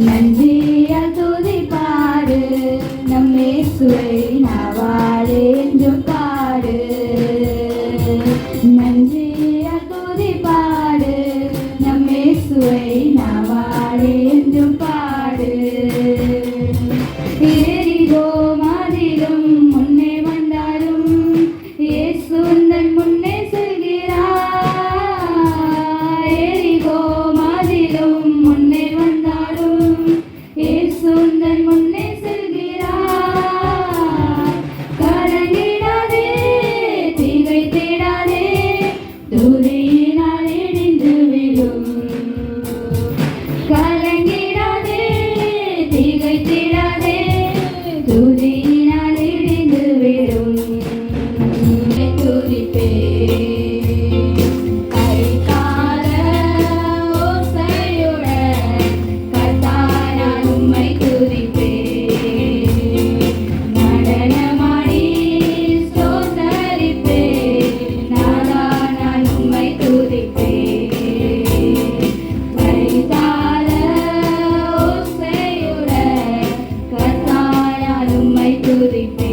நன்றியால் துதிப்பாடு நம் இயேசுவை நாவாலே என்றும் பாடு. நன்றியால் துதிப்பாடு நம் இயேசுவை நாவாலே என்றும் பாடு. எரிகோ மாதிலும் முன்னே வந்தாலும் இயேசு உந்தன் முன்னே செல்கிறார். எரிகோ மாதிலும் முன்னே வந்தாலும் இயேசு உந்தன் முன்னே செல்கிறார். கலங்கிடாதே, திகைத்திடாதே, துதியினால் இடிந்து விழும். கலங்கிடாதே, திகைத்திடாதே, துதியினால் இடிந்து விழும். துதிப்பே கைகால ஓசையுடன் கர்த்தானால் உம்மை துதிப்பே. நடனமாடி ஸ்தோத்தரிப்பே, நாதா நான் உம்மை துதிப்பே. கைகால ஓசையுடன் கர்த்தானால் உம்மை துதிப்பே.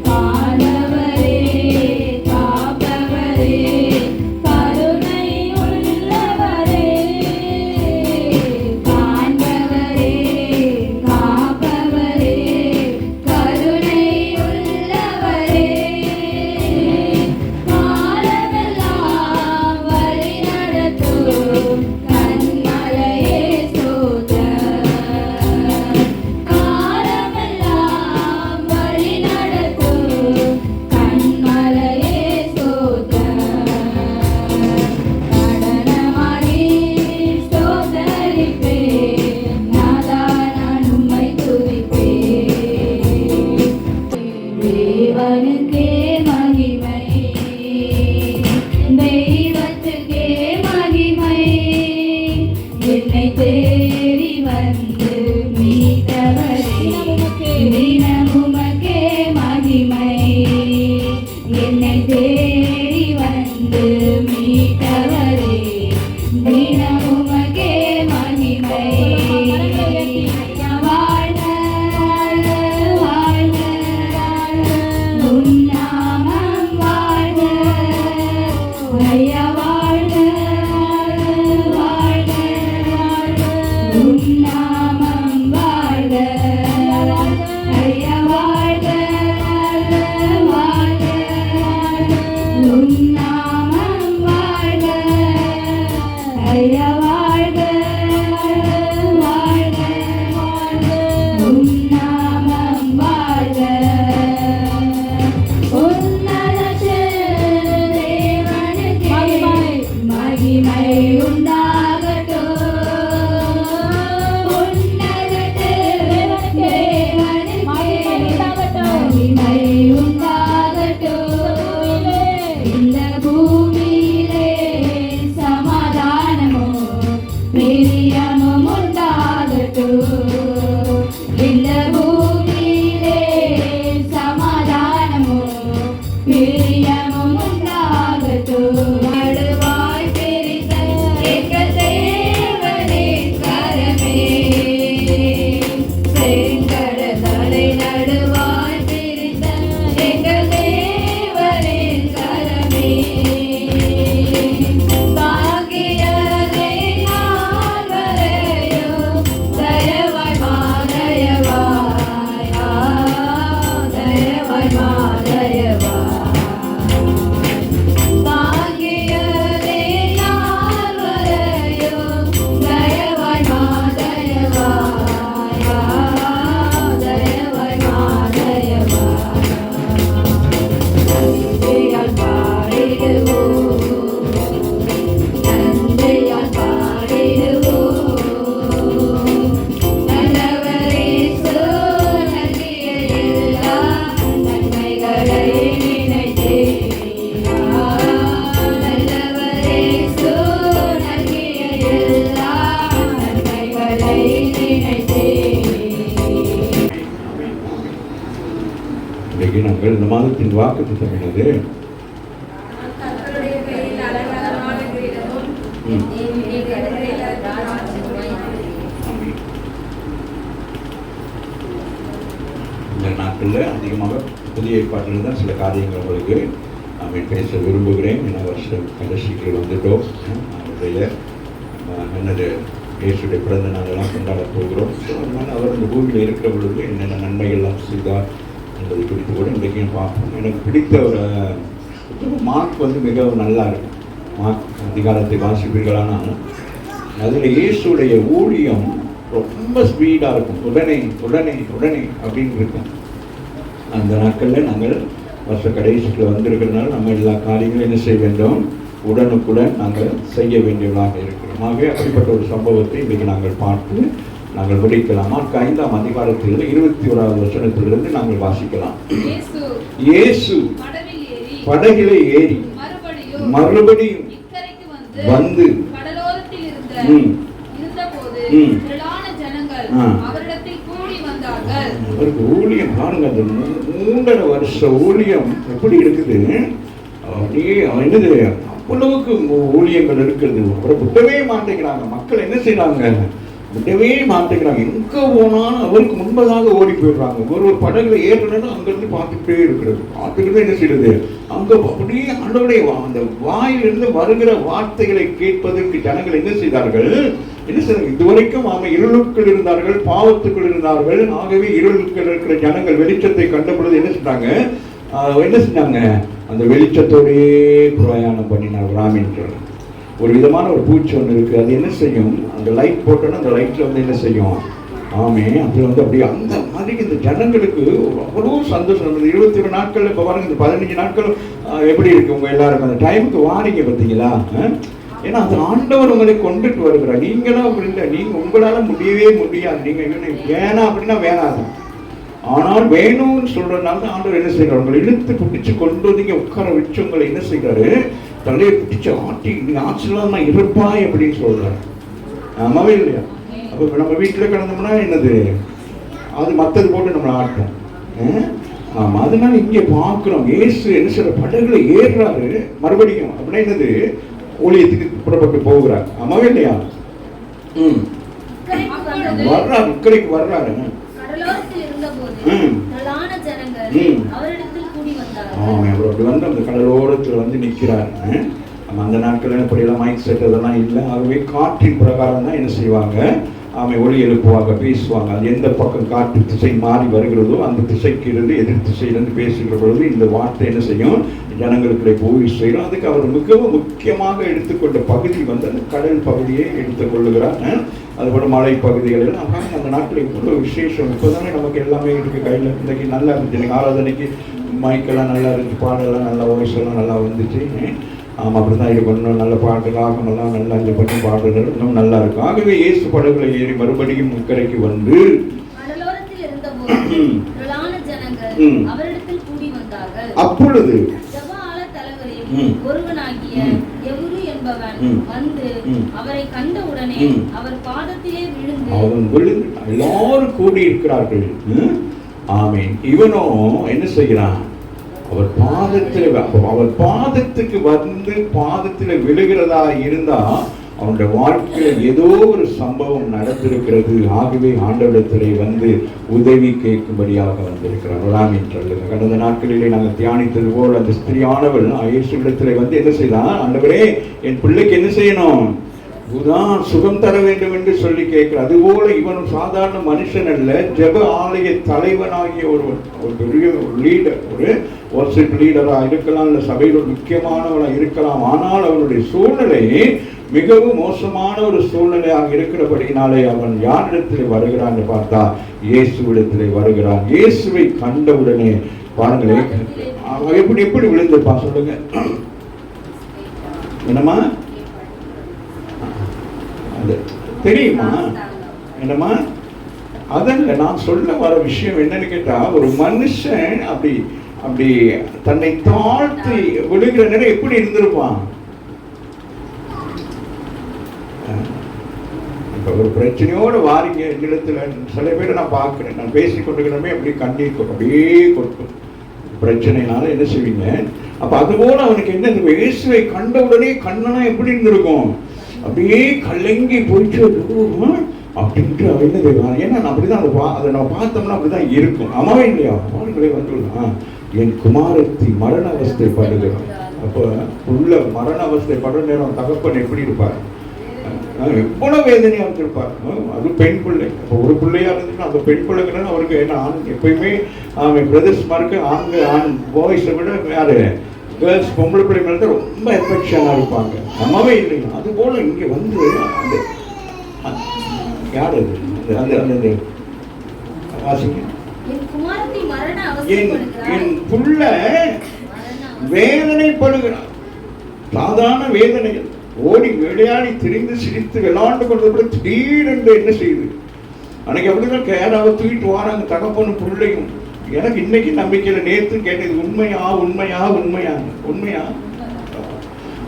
காணவரே காப்பவரே கருணை உள்ளவரே, காண்பவரே காப்பவரே கருணை உள்ளவரே. காலமெல்லாம் வழி நடத்தும் கன்மலையே ஸ்தோத்திரம். காலமெல்லாம் வழி நடத்தும் கன்மலையே ஸ்தோத்திரம். நடனமாடி ஸ்தோத்தரிப்பே, நாதா நான் உம்மை துதிப்பே. தேவனுக்கே மகிமை, தெய்வத்துக்கே மகிமை, என்னை தேடி வந்து மீட்டவரே. தினம் உமக்கே மகிமை, என்னை தேடி வந்து மீட்டவரே. தினம் உமக்கே மகிமை. வாழ்க வாழ்க உம் நாமம் வாழ்க. ஐயா வாழ்க வாழ்க உம் நாமம் வாழ்க. ஐயா வாழ்க வாழ்க உம் நாமம் வாழ்க. ஐயா வாழ்க வாழ்க உம் நாமம் வாழ்க. உன்னதத்தில் தேவனுக்கே மகிமை உண்டாகட்டும். உன்னதத்தில் தேவனுக்கே மகிமை உண்டாகட்டும். இந்த பூமியிலே சமாதானமும் பிரியமும் உண்டாகட்டும். இந்த பூமியிலே சமாதானமும் பிரியமும் உண்டாகட்டும். நடுவாய் பிரித்த எங்கள் தேவனின் கரமே, செங்கடலை நடுவாய் பிரித்த எங்கள் தேவனின் கரமே. பாக்கியதை நான் வரையும் தயவாய் மாதயவாய், தயவாய் மாதயவாய். பாக்கியதை நான் வரையும் தயவாய் மாதயவாய், தயவாய் மாதயவாய். நன்றியால் பாடிடுவோம், நன்றியால் பாடிடுவோம். நல்லவரே நல்கிய எல்லா நன்மைகளை நினைத்தே. நல்லவரே நல்கிய எல்லா நன்மைகளை நினைத்தே. இன்றைக்கு நாங்கள் இந்த மாதத்தின் வாக்குத்தத்தம் என்னது? கர்த்தருடைய பெயரில் அலங்காரமான கிரீடமும் நாட்களில் அதிகமாக புதிய ஏற்பாட்டில் தான் சில காரியங்கள் உங்களுக்கு பேச விரும்புகிறேன். ஏன்னா வருஷம் கடைசிக்கு வந்துட்டோம். அவருடைய என்னது இயேசுடைய பிறந்த நாளெல்லாம் கொண்டாட போகிறோம். ஸோ அதனால் அவர் இந்த பூமியில் இருக்கிற பொழுது என்னென்ன நன்மைகள்லாம் செய்தார் என்பதை குறித்து கூட இன்றைக்கும் பார்ப்போம். எனக்கு பிடித்த ஒரு மார்க் மிகவும் நல்லா இருக்கும். மார்க் அதிகாரத்தை வாசிப்பீர்களானால் அதில் இயேசுடைய ஊழியம் ரொம்ப ஸ்பீடாக இருக்கும். உடனே உடனே உடனே அப்படின்னு இருக்கும். அந்த நாட்களில் நாங்கள் வருஷ கடைசியில் வந்திருக்கிறதுனால நம்ம எல்லா காரியங்களும் என்ன செய்ய வேண்டும், உடனுக்குடன் நாங்கள் செய்ய வேண்டியவர்களாக இருக்கிறோம். ஆகவே அப்படிப்பட்ட ஒரு சம்பவத்தை இன்றைக்கு நாங்கள் பார்த்து நாங்கள் முடிக்கலாம். மார்க் 5ஆம் அதிகாரத்தில் 21வது வசனத்திலிருந்து நாங்கள் வாசிக்கலாம். இயேசு படகிலே ஏறி மறுபடியும் வந்து அவருக்கு ஊழியம் பாருங்க, அந்த 3.5 வருஷ ஊழியம் எப்படி இருக்குது. அப்படியே என்னது அவ்வளவுக்கு ஊழியங்கள் இருக்கிறது. அவரை விடவே மாட்டேங்கிறாங்க. மக்கள் என்ன செய்யறாங்க, விடவே மாட்டேங்கிறாங்க. எங்க போனாலும் அவருக்கு முன்பதாக ஓடி போயிடுறாங்க. ஒரு படகுல ஏறணும், அங்கிருந்து பார்த்துக்கிட்டே இருக்கிறது. பார்த்துக்கிட்டே என்ன செய்யறது, அங்க அப்படியே ஆண்டவருடைய அந்த வாயிலிருந்து வருகிற வார்த்தைகளை கேட்பதற்கு ஜனங்கள் என்ன செய்தார்கள், என்ன செய்தாங்க. இதுவரைக்கும் இருளுக்குள் இருந்தார்கள், பாவத்துக்குள் இருந்தார்கள். ஆகவே இருளுக்குள் இருக்கிற ஜனங்கள் வெளிச்சத்தை கண்ட பொழுது என்ன செஞ்சாங்க, அந்த வெளிச்சத்தோடையே பிரயாணம் பண்ணினார். ராமின்ற ஒரு விதமான ஒரு பூச்சி ஒன்று இருக்குது. அது என்ன செய்யும், அந்த லைட் போட்டோன்னா அந்த லைட்டில் என்ன செய்யும், அது அப்படியே அந்த மாதிரி இந்த ஜனங்களுக்கு அவ்வளோ சந்தோஷம் இருந்தது. 21 நாட்கள். இப்போ பாருங்க, இந்த 15 நாட்கள் எப்படி இருக்கு உங்க எல்லாருக்கும். அந்த டைமுக்கு வாரீங்க பார்த்தீங்களா? ஏன்னா அந்த ஆண்டவர் உங்களை கொண்டுட்டு வருகிறார். நீங்களும் அப்படி இல்லை, நீங்க உங்களால முடியவே முடியாது. நீங்க வேணாம் அப்படின்னா வேணாது. ஆனால் வேணும்னு சொல்றதுனால தான் ஆண்டவர் என்ன செய்யறாரு, உங்களை இழுத்து பிடிச்சு கொண்டு வந்து உட்கார வச்சு உங்களை என்ன செய்யறாரு, தலையை பிடிச்சு ஆட்டி நீங்க ஆச்சரியமா இருப்பாய் அப்படின்னு சொல்றாரு. ஆமாவே இல்லையா? அப்போ நம்ம வீட்டில் கிடந்தோம்னா என்னது, அது மற்றது போட்டு நம்மளை ஆட்டும். ஆமா, அதனால இங்கே பார்க்கிறோம், இயேசு என்ன செய்யற, படகுல ஏறுறாரு மறுபடியும். அப்படின்னா என்னது, ஊழியத்துக்கு புறப்பட்டு போகிறார். ஆமாவே இல்லையா? வர்றாரு, இக்கரைக்கு வர்றாரு. அப்படி வந்து அந்த கடலோரத்தில் வந்து நிற்கிறார். அந்த நாட்கள் இப்படியெல்லாம் மைக் செட் அதெல்லாம் இல்லை. ஆகவே காற்றின் பிரகாரம் தான் என்ன செய்வாங்க, ஒளி எழுப்புவாங்க, பேசுவாங்க. அது எந்த பக்கம் காற்று திசை மாறி வருகிறதோ அந்த திசைக்கு இருந்து எதிர் திசையிலிருந்து பேசுகிற பொழுது இந்த வார்த்தை என்ன செய்யும், ஜனங்களுக்கு போய் செய்யணும். அதுக்கு அவர் மிகவும் முக்கியமாக எடுத்துக்கொண்ட பகுதி வந்து அந்த கடல் பகுதியை எடுத்துக்கொள்ளுகிறார். அதுபோல மலை பகுதிகள் எல்லாம் அந்த நாட்டில் இவ்வளோ விசேஷம். இப்போதானே நமக்கு எல்லாமே இருக்கு கையில். இன்றைக்கி நல்லா இருந்துச்சு. எனக்கு ஆராதனைக்கு மைக்கெல்லாம் நல்லா இருந்துச்சு, பாடலாம் நல்லா, வாய்ஸ் எல்லாம் நல்லா வந்துச்சு. அப்படி தான் இது பண்ணணும். நல்ல பாட்டு ராகமெல்லாம் நல்லா இது பண்ணி பாடுறது இன்னும் நல்லா இருக்கும். ஆகவே இயேசு படகுல ஏறி மறுபடியும் இக்கரைக்கு வந்து அப்பொழுது அவன் விழுந்து எல்லாரும் கூடி இருக்கிறார்கள். ஆமீன். இவனோ என்ன செய்கிறான், அவர் பாதத்துக்கு வந்து பாதத்தில் விழுகிறதா இருந்தா அவனுடைய வாழ்க்கையில் ஏதோ ஒரு சம்பவம் நடந்திருக்கிறது. ஆகவே ஆண்டவரிடத்திலே வந்து உதவி கேட்கும்படியாக வந்திருக்கிறார். ராமின் சொல்லுங்க. கடந்த நாட்களிலே நாங்கள் தியானித்தது போல் அந்த ஸ்திரியானவள் இயேசுவிடத்திலே வந்து என்ன செய்யலாம், ஆண்டவரே என் பிள்ளைக்கு என்ன செய்யணும், சுகம் தர வேண்டும் என்று சொல்லி கேட்கிறார். அதுபோல இவனும் சாதாரண மனுஷன் அல்ல, ஜெப ஆலய தலைவனாகிய ஒரு பெரிய லீடர், ஒரு வர்ஷிப் லீடராக இருக்கலாம், இல்லை சபையில் ஒரு முக்கியமானவனாக இருக்கலாம். ஆனால் அவனுடைய சூழ்நிலை மிகவும் மோசமான ஒரு சூழ்நிலையாக இருக்கிறபடினாலே அவன் யாரிடத்திலே வருகிறான் பார்த்தா இயேசுவிடத்திலே வருகிறான். இயேசுவை கண்டவுடனே பாருங்களேன் எப்படி விழுந்திருப்பான் சொல்லுங்க. என்னம்மா தெரியுமா? என்னம்மா அதல்ல நான் சொல்ல வர விஷயம் என்னன்னு கேட்டா, ஒரு மனுஷன் அப்படி தன்னை தாழ்த்தி விழுகிற நேரம் எப்படி இருந்திருப்பான். இப்ப ஒரு பிரச்சனையோட வாரிங்க இடத்துல சில பேரை நான் பார்க்கிறேன், நான் பேசிக்கொண்டிருக்கிறமே அப்படி கண்ணீர் அப்படியே கொட்டும் பிரச்சனைனால என்ன செய்வீங்க. அப்ப அதுபோல அவனுக்கு என்ன, இயேசுவை கண்ட உடனே கண்ணனா எப்படி இருந்திருக்கும், அப்படியே கலங்கி போயிட்டு அப்படின்ட்டு அவ என்ன செய்வான், ஏன்னா அப்படிதான் அதை நம்ம பார்த்தோம்னா அப்படிதான் இருக்கும். அம்மாவே இல்லையா பாருங்களே வந்துடலாம், என் குமாரத்தி மரண அவஸ்தை படுகிறான். அப்போ உள்ள மரண அவஸ்தை படுற நேரம் தகப்பன் எப்படி இருப்பார், எவ்வளவு வேதனையா இருந்திருப்பார். அது பெண் பிள்ளை. அப்போ ஒரு பிள்ளையா இருந்துச்சுன்னா அந்த பெண் பிள்ளைங்கிறது அவருக்கு என்ன, ஆண் எப்பயுமே பிரதர்ஸ் மார்க்கு ஆண் பாய்ஸை விட யாரு கேர்ள்ஸ் பொம்பளை பிள்ளை மேலே ரொம்ப எஃபெக்ஷனாக இருப்பாங்க. அம்மாவே இல்லைங்க. அது போல இங்கே வந்து அந்த யார் அது அந்த அந்த வாசிங்க, என் புள்ள வேதனைப்படுகிறான். சாதாரண வேதனைகள், ஓடி விளையாடி திரிந்து சிரித்து விளையாண்டு கொண்டு திடீரென்று என்ன செய்யுது. அன்னைக்கு அப்படிதான் கேராவை தூக்கிட்டு வராங்க தகப்பனும் பிள்ளையும். எனக்கு இன்னைக்கு நம்பிக்கையில நேற்று கேட்டது உண்மையா உண்மையா உண்மையா உண்மையா.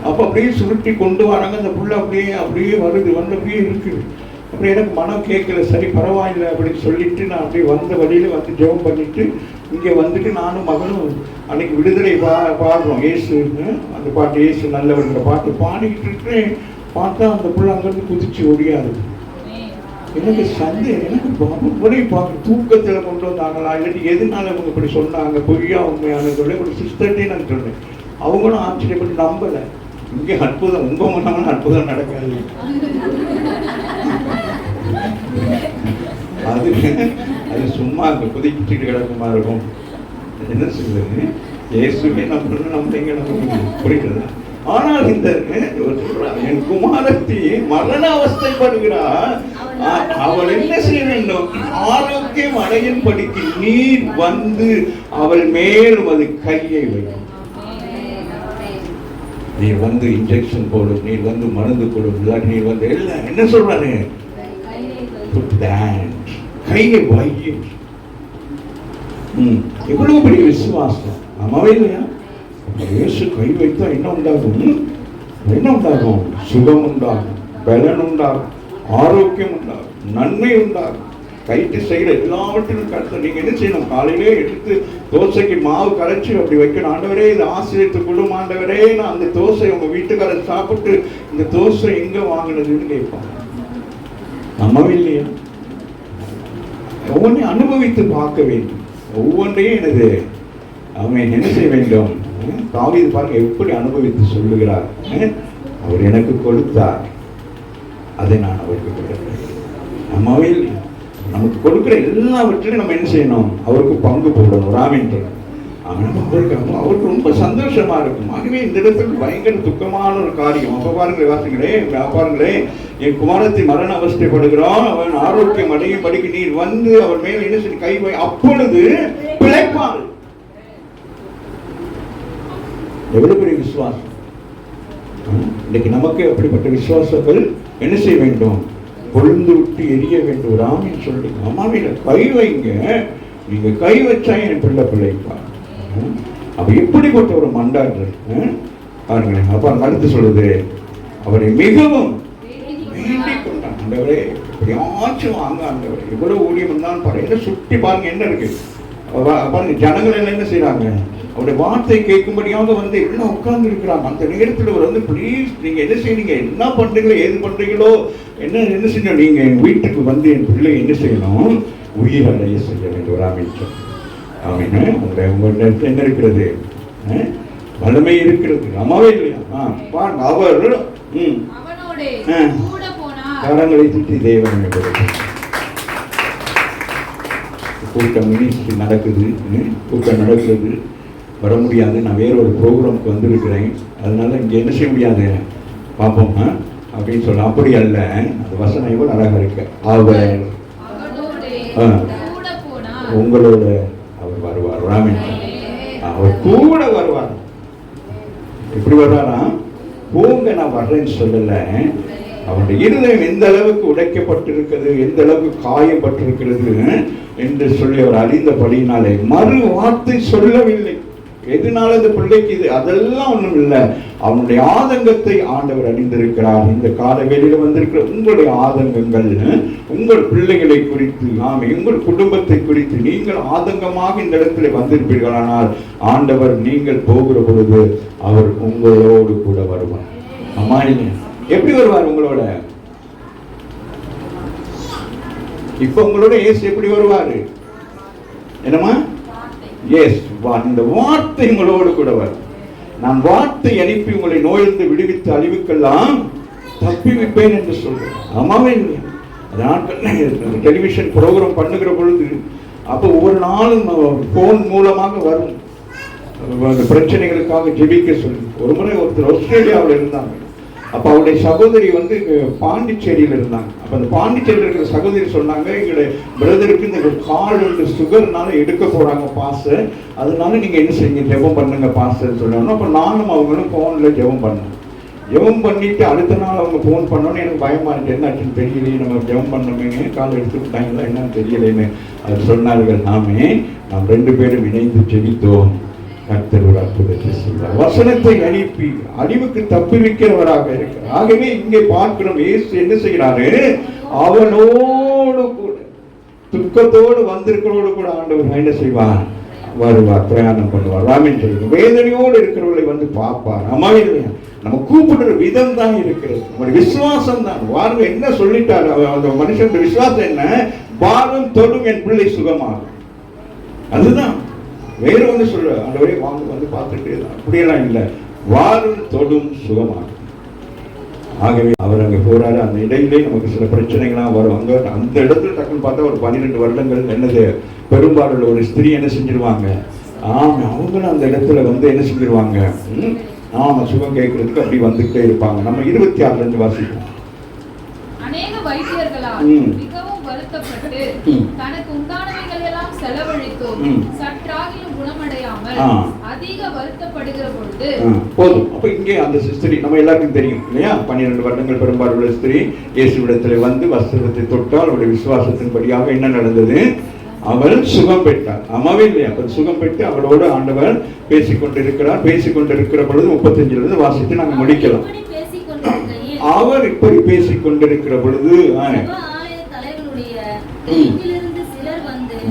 அப்ப அப்படியே சுருட்டி கொண்டு வராங்க. அந்த புள்ள அப்படியே அப்படியே வருது, வந்து அப்படியே இருக்குது. அப்புறம் எனக்கு மனம் கேட்கல, சரி பரவாயில்லை அப்படின்னு சொல்லிட்டு நான் அப்படியே வந்த வழியில வந்து ஜெபம் பண்ணிட்டு இங்கே வந்துட்டு நானும் மகனும் அன்னைக்கு விடுதலை பாடுறோம். ஏசு அந்த பாட்டு, ஏசு நல்லவர்ன்ற பாட்டு பாடிக்கிட்டு இருக்கிறேன். பார்த்தா அந்த புள்ள அங்கிருந்து குதிச்சு ஒடியாது. எனக்கு சந்தேகம், எனக்கு பாபுடைய பார்க்க தூக்கத்தில் கொண்டு வந்தாங்களா இல்லாட்டி எதுனால அவங்க இப்படி சொன்னாங்க, பொய்யா உண்மையான சொல்லி ஒரு சிஸ்டர்ட்டே நான் சொன்னேன். அவங்களும் ஆச்சரியப்பட்டு நம்பலை. இங்கே அற்புதம், உங்க முன்னாலும் அற்புதம் நடக்காது. அது அது சும்மா அங்கே குதிக்கிட்டு கிடக்குமா இருக்கும். என்ன சொல்றது, இயேசுவே நம்ம நம்பிங்க நமக்கு புரிகிறது. ஆனால் இந்த என் குமாரத்தி மரண அவஸ்தைப்படுகிறார். அவள் என்ன செய்ய வேண்டும், ஆரோக்கியம் அடையும் படிக்கு நீர் வந்து அவள் மேலும் அது கையை வைக்கும். நீ வந்து இன்ஜெக்ஷன் போடும், நீ வந்து மருந்து போடும், நீ வந்து எல்லாம் என்ன சொல்றாரு, கையை வையும். எவ்வளவு பெரிய விசுவாசம். ஆமாவே இல்லையா? இயேசு கை வைத்தா என்ன உண்டாகும், என்ன உண்டாகும், சுகம் உண்டாகும், பலன் உண்டாகும், ஆரோக்கியம் உண்டாகும், நன்மை உண்டாகும். கைட்டு செய்யற எல்லாவற்றிலும் கருத்து நீங்க என்ன செய்யணும், காலையிலே எடுத்து தோசைக்கு மாவு கரைச்சி அப்படி வைக்கணும். ஆண்டவரே இது ஆசிரியத்துக் கொள்ளும் ஆண்டவரே, நான் அந்த தோசை உங்க வீட்டுக்காரர் சாப்பிட்டு இந்த தோசை எங்க வாங்கினதுன்னு கேட்பாங்க. நம்மவே இல்லையா? ஒவ்வொன்றையும் அனுபவித்து பார்க்க வேண்டும். ஒவ்வொன்றையும் எனது அவன் என்ன செய்ய வேண்டும். தாவீது பாருங்க எப்படி அனுபவித்து சொல்லுகிறார். அவர் எனக்கு கொடுத்தார், அதை நான் அவருக்கு கொடுக்கிறேன். நம்மவே இல்லையா? நமக்கு கொடுக்கிற எல்லாவற்றிலும் நம்ம என்ன செய்யணும், அவருக்கு பங்கு போடணும். ராமேந்திர அவருக்கு ரொம்ப சந்தோஷமா இருக்கும். ஆகவே இந்த இடத்துக்கு பயங்கர துக்கமான ஒரு காரியம். அப்ப பாருங்களேன், வாசிங்களேன், பாருங்களேன், என் குமாரத்தை மரண அவஸ்தைப்படுகிறான், அவன் ஆரோக்கியம் அடையும் படிக்க நீர் வந்து அவர் மேல என்ன செய்ய கை வை, அப்பொழுது பிழைப்பான். எவ்வளவு பெரிய விசுவாசம். இன்னைக்கு நமக்கு அப்படிப்பட்ட விசுவாசங்கள் என்ன செய்ய வேண்டும், கொழுந்து விட்டு எரிய வேண்டும். ராமின்னு சொல்லிட்டு அம்மாவில கை வைங்க, நீங்க கை வச்சா என் பிள்ளை பிழைப்பார். அப்ப எப்படிப்பட்ட ஒரு மண்டாடுற பாருங்களேன். அப்ப அடுத்து சொல்லுது, அவரை மிகவும் வேண்டிக் கொண்டான். ஆண்டவரே எப்படியாச்சும் வாங்க ஆண்டவரே, எவ்வளவு ஊழியம் தான் பாருங்க. சுட்டி பாருங்க என்ன இருக்கு பாருங்க. ஜனங்கள் என்ன செய்யறாங்க, அவருடைய வார்த்தை கேட்கும்படியாக வந்து எல்லாம் உட்கார்ந்து இருக்கிறாங்க. அந்த நேரத்தில் அவர் வந்து ப்ளீஸ் நீங்க என்ன செய்யறீங்க, என்ன பண்றீங்களோ ஏது பண்றீங்களோ என்ன செய்யணும், நீங்க என் வீட்டுக்கு வந்து என் பிள்ளை என்ன செய்யணும், உயிரடைய செய்ய வேண்டும். ராமேஸ்வரம் உங்க என்ன இருக்கிறது, வல்லமை இருக்கிறது. அம்மாவே இல்லையா? பாருங்க, அவர் கரங்களை திட்டி தேவனை கூட்டம் மினிஸ்ட்ரி நடக்குது, கூட்டம் நடக்கிறது, வர முடியாது, நான் வேற ஒரு ப்ரோக்ராமுக்கு வந்திருக்கிறேன், அதனால இங்கே என்ன செய்ய முடியாது பார்ப்போம் அப்படின்னு சொல்ல. அப்படி அல்ல, அந்த வசனம் எவ்வளவு அழகா இருக்கு. அவர் உங்களோட அவர் வருவார். ராமன் அவர் கூட வருவார். எப்படி வர்றாரா, போங்க நான் வர்றேன்னு சொல்லல. அவனுடைய இருதயம் எந்த அளவுக்கு உடைக்கப்பட்டிருக்கிறது, எந்த அளவுக்கு காயப்பட்டிருக்கிறது என்று சொல்லி அவர் அறிந்தபடியினாலே மறு வார்த்தை சொல்லவில்லை. எதனால இந்த பிள்ளைக்கு இது அதெல்லாம் ஒண்ணும் இல்லை, அவனுடைய ஆதங்கத்தை ஆண்டவர் அறிந்திருக்கிறார். இந்த கால வேளையில வந்திருக்கிற உங்களுடைய ஆதங்கங்கள், உங்கள் பிள்ளைகளை குறித்து, உங்கள் குடும்பத்தை குறித்து நீங்கள் ஆதங்கமாக இந்த இடத்துல வந்திருப்பீர்களானால் ஆண்டவர் நீங்கள் போகிற பொழுது அவர் உங்களோடு கூட வருவார். அம்மா எப்படி வருவார் உங்களோட? இப்ப உங்களோட இயேசு எப்படி வருவாரு? என்னமா? எஸ், இந்த வார்த்தை உங்களோடு கூட வரும். நான் வார்த்தை அனுப்பி உங்களை நோயிலிருந்து விடுவித்து அழிவுக்கெல்லாம் தப்பி வைப்பேன் என்று சொல்றேன். ஆமாவே இல்லையா? அதனால் டெலிவிஷன் ப்ரோக்ராம் பண்ணுகிற பொழுது அப்போ ஒவ்வொரு நாளும் போன் மூலமாக வரும் பிரச்சனைகளுக்காக ஜெபிக்க சொல்லி. ஒரு முறை ஒருத்தர் ஆஸ்திரேலியாவில் இருந்தாங்க. அப்போ அவருடைய சகோதரி வந்து பாண்டிச்சேரியில் இருந்தாங்க. அப்போ அந்த பாண்டிச்சேரியில் இருக்கிற சகோதரி சொன்னாங்க, எங்களுடைய பிரதருக்கு இந்த கால் வந்து சுகர்னால எடுக்க போறாங்க பாஸ், அதனால நீங்க என்ன செய்யுங்க, ஜெபம் பண்ணுங்க பாஸ்ன்னு சொன்னாங்க. அப்போ நானும் அவங்களும் போன்ல ஜெபம் பண்ணோம். ஜெபம் பண்ணிட்டு அடுத்த நாள் அவங்க ஃபோன் பண்ணோன்னு எனக்கு பயமா இருக்கு, என்ன ஆச்சுன்னு தெரியலையே, நம்ம ஜெபம் பண்ணோமே, கால் எடுத்துக்கிட்டாங்களா என்னன்னு தெரியலேன்னு அது சொன்னார்கள். நாம் 2 பேரும் இணைந்து ஜெபித்தோம். கர்த்தர் ஒரு அற்புதத்தை செய்தார். வசனத்தை அனுப்பி அழிவுக்கு தப்புவிக்கிறவராக இருக்கிறார். ஆகவே இங்கே பார்க்கிறோம், இயேசு என்ன செய்கிறாரு, அவனோடு கூட துக்கத்தோடு வந்திருக்கிறோடு கூட ஆண்டவர் என்ன செய்வார், வருவார், பிரயாணம் பண்ணுவார். ராமன் சொல்லுங்க, வேதனையோடு இருக்கிறவர்களை வந்து பார்ப்பார். அம்மாவே இல்லையா? நம்ம கூப்பிடுற விதம் தான் இருக்கிறது, நம்முடைய விசுவாசம் தான். வாருங்க, என்ன சொல்லிட்டாரு அந்த மனுஷனுடைய விசுவாசம் என்ன, பாரம் தொடும் என் பிள்ளை சுகமாகும். அதுதான், வேற ஒன்று சொல்ற ஆண்டவரே வாங்க வந்து பார்த்துட்டு அப்படியெல்லாம் இல்லை, வாரும் தொடும் சுகமாகும். ஆகவே அவர் அங்கே போறாரு. அந்த இடையிலே நமக்கு சில பிரச்சனைகள்லாம் வரும். அங்க அந்த இடத்துல டக்குன்னு பார்த்தா ஒரு 12 வருடங்கள் என்னது பெரும்பாலுள்ள ஒரு ஸ்திரீ என்ன செஞ்சிருவாங்க, ஆமா அவங்களும் அந்த இடத்துல வந்து என்ன செஞ்சிருவாங்க, ஆமா சுகம் கேட்கறதுக்கு அப்படி வந்துகிட்டே இருப்பாங்க. நம்ம 26ல இருந்து வாசிப்போம். அநேக வைத்தியர்களால் மிகவும் வருத்தப்பட்டு தனக்கு உண்டானவைகள் எல்லாம் செலவழித்தோம், சற்றாகிலும் குணமடையாமல் அதிக வருத்தப்படுகிற பொழுது போதும். அப்ப இங்கே அந்த ஸ்திரீ நம்ம எல்லாருக்கும் தெரியும் இல்லையா, 12 வருடங்கள் பெரும்பாலுள்ள ஸ்திரீ இயேசுவிடத்தில் வந்து வஸ்திரத்தை தொட்டால் அவருடைய விசுவாசத்தின்படியாக என்ன நடந்தது, அவள் சுகம் பெற்றார். அம்மாவே இல்லையா? அப்ப சுகம் பெற்று அவளோடு ஆண்டவர் பேசிக்கொண்டிருக்கிறார். பேசிக்கொண்டிருக்கிற பொழுது 35ல இருந்து வாசித்து நாங்கள் முடிக்கலாம். அவர் இப்படி பேசிக் கொண்டிருக்கிற பொழுது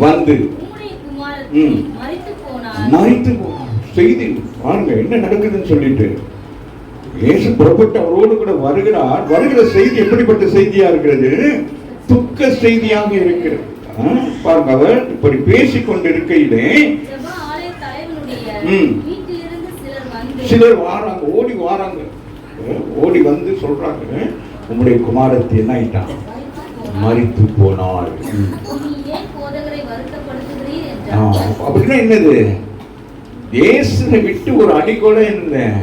வந்து மரித்து போனார். செய்தி பாருங்க என்ன நடக்குதுன்னு சொல்லிட்டு இயேசு புறப்பட்டு அவரோடு கூட வருகிறார். வருகிற செய்தி எப்படிப்பட்ட செய்தியா இருக்கிறது, துக்க செய்தியாக இருக்கிறது. பாருங்க, அவர் இப்படி பேசிக் கொண்டிருக்கையிலே சிலர் வாராங்க, ஓடி வந்து சொல்றாங்க, உங்களுடைய குமாரத்தி என்ன ஆயிட்டான், மரித்து போனாள். அப்படின்னா என்னது, இயேசுவை விட்டு ஒரு அடி கூட இருந்தேன்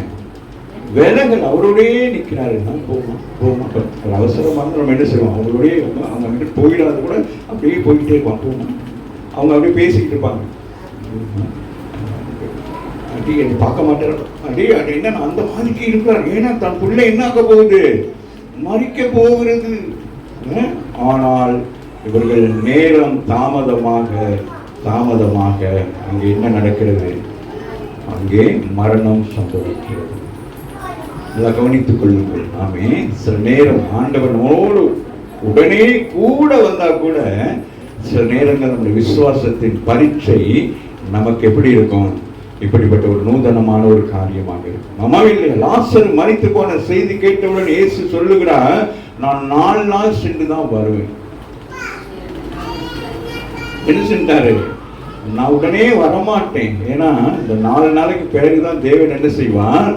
விலகல், அவரோடய நிற்கிறாரு. போமா அவசரமாக நம்ம என்ன செய்வோம், அவங்களோடய அவங்க வந்துட்டு போயிடாது கூட அப்படியே போயிட்டே இருப்பான். போமா அவங்க அப்படியே பேசிக்கிட்டு இருப்பாங்க. அடி என்னை பார்க்க மாட்டார், அடி அடி என்ன அந்த மாதிரிக்கு இருக்கிறார். ஏன்னா தன் பிள்ளை என்ன ஆக போகுது, மறிக்க போகிறது. ஆனால் இவர்கள் நேரம் தாமதமாக அங்கே என்ன நடக்கிறது, அங்கே மரணம் சம்பவிக்கிறது. கவனித்துக் கொள்ளுங்கள். ஆமே, சில நேரம் ஆண்டவனோடு உடனே கூட வந்தா கூட சில நேரங்கள் நம்முடைய விசுவாசத்தின் பரீட்சை நமக்கு எப்படி இருக்கும், இப்படிப்பட்ட ஒரு நூதனமான ஒரு காரியமாக இருக்கும். அம்மாவில்லை, லாசர் மரித்து போன செய்தி கேட்டவுடன் இயேசு சொல்லுகிறார், நான் 4 நாள் சென்று தான் வருவேன். என்ன செஞ்சாரு, நான் உடனே வரமாட்டேன். ஏன்னா இந்த 4 நாளைக்கு பிறகுதான் தேவன் என்ன செய்வான்,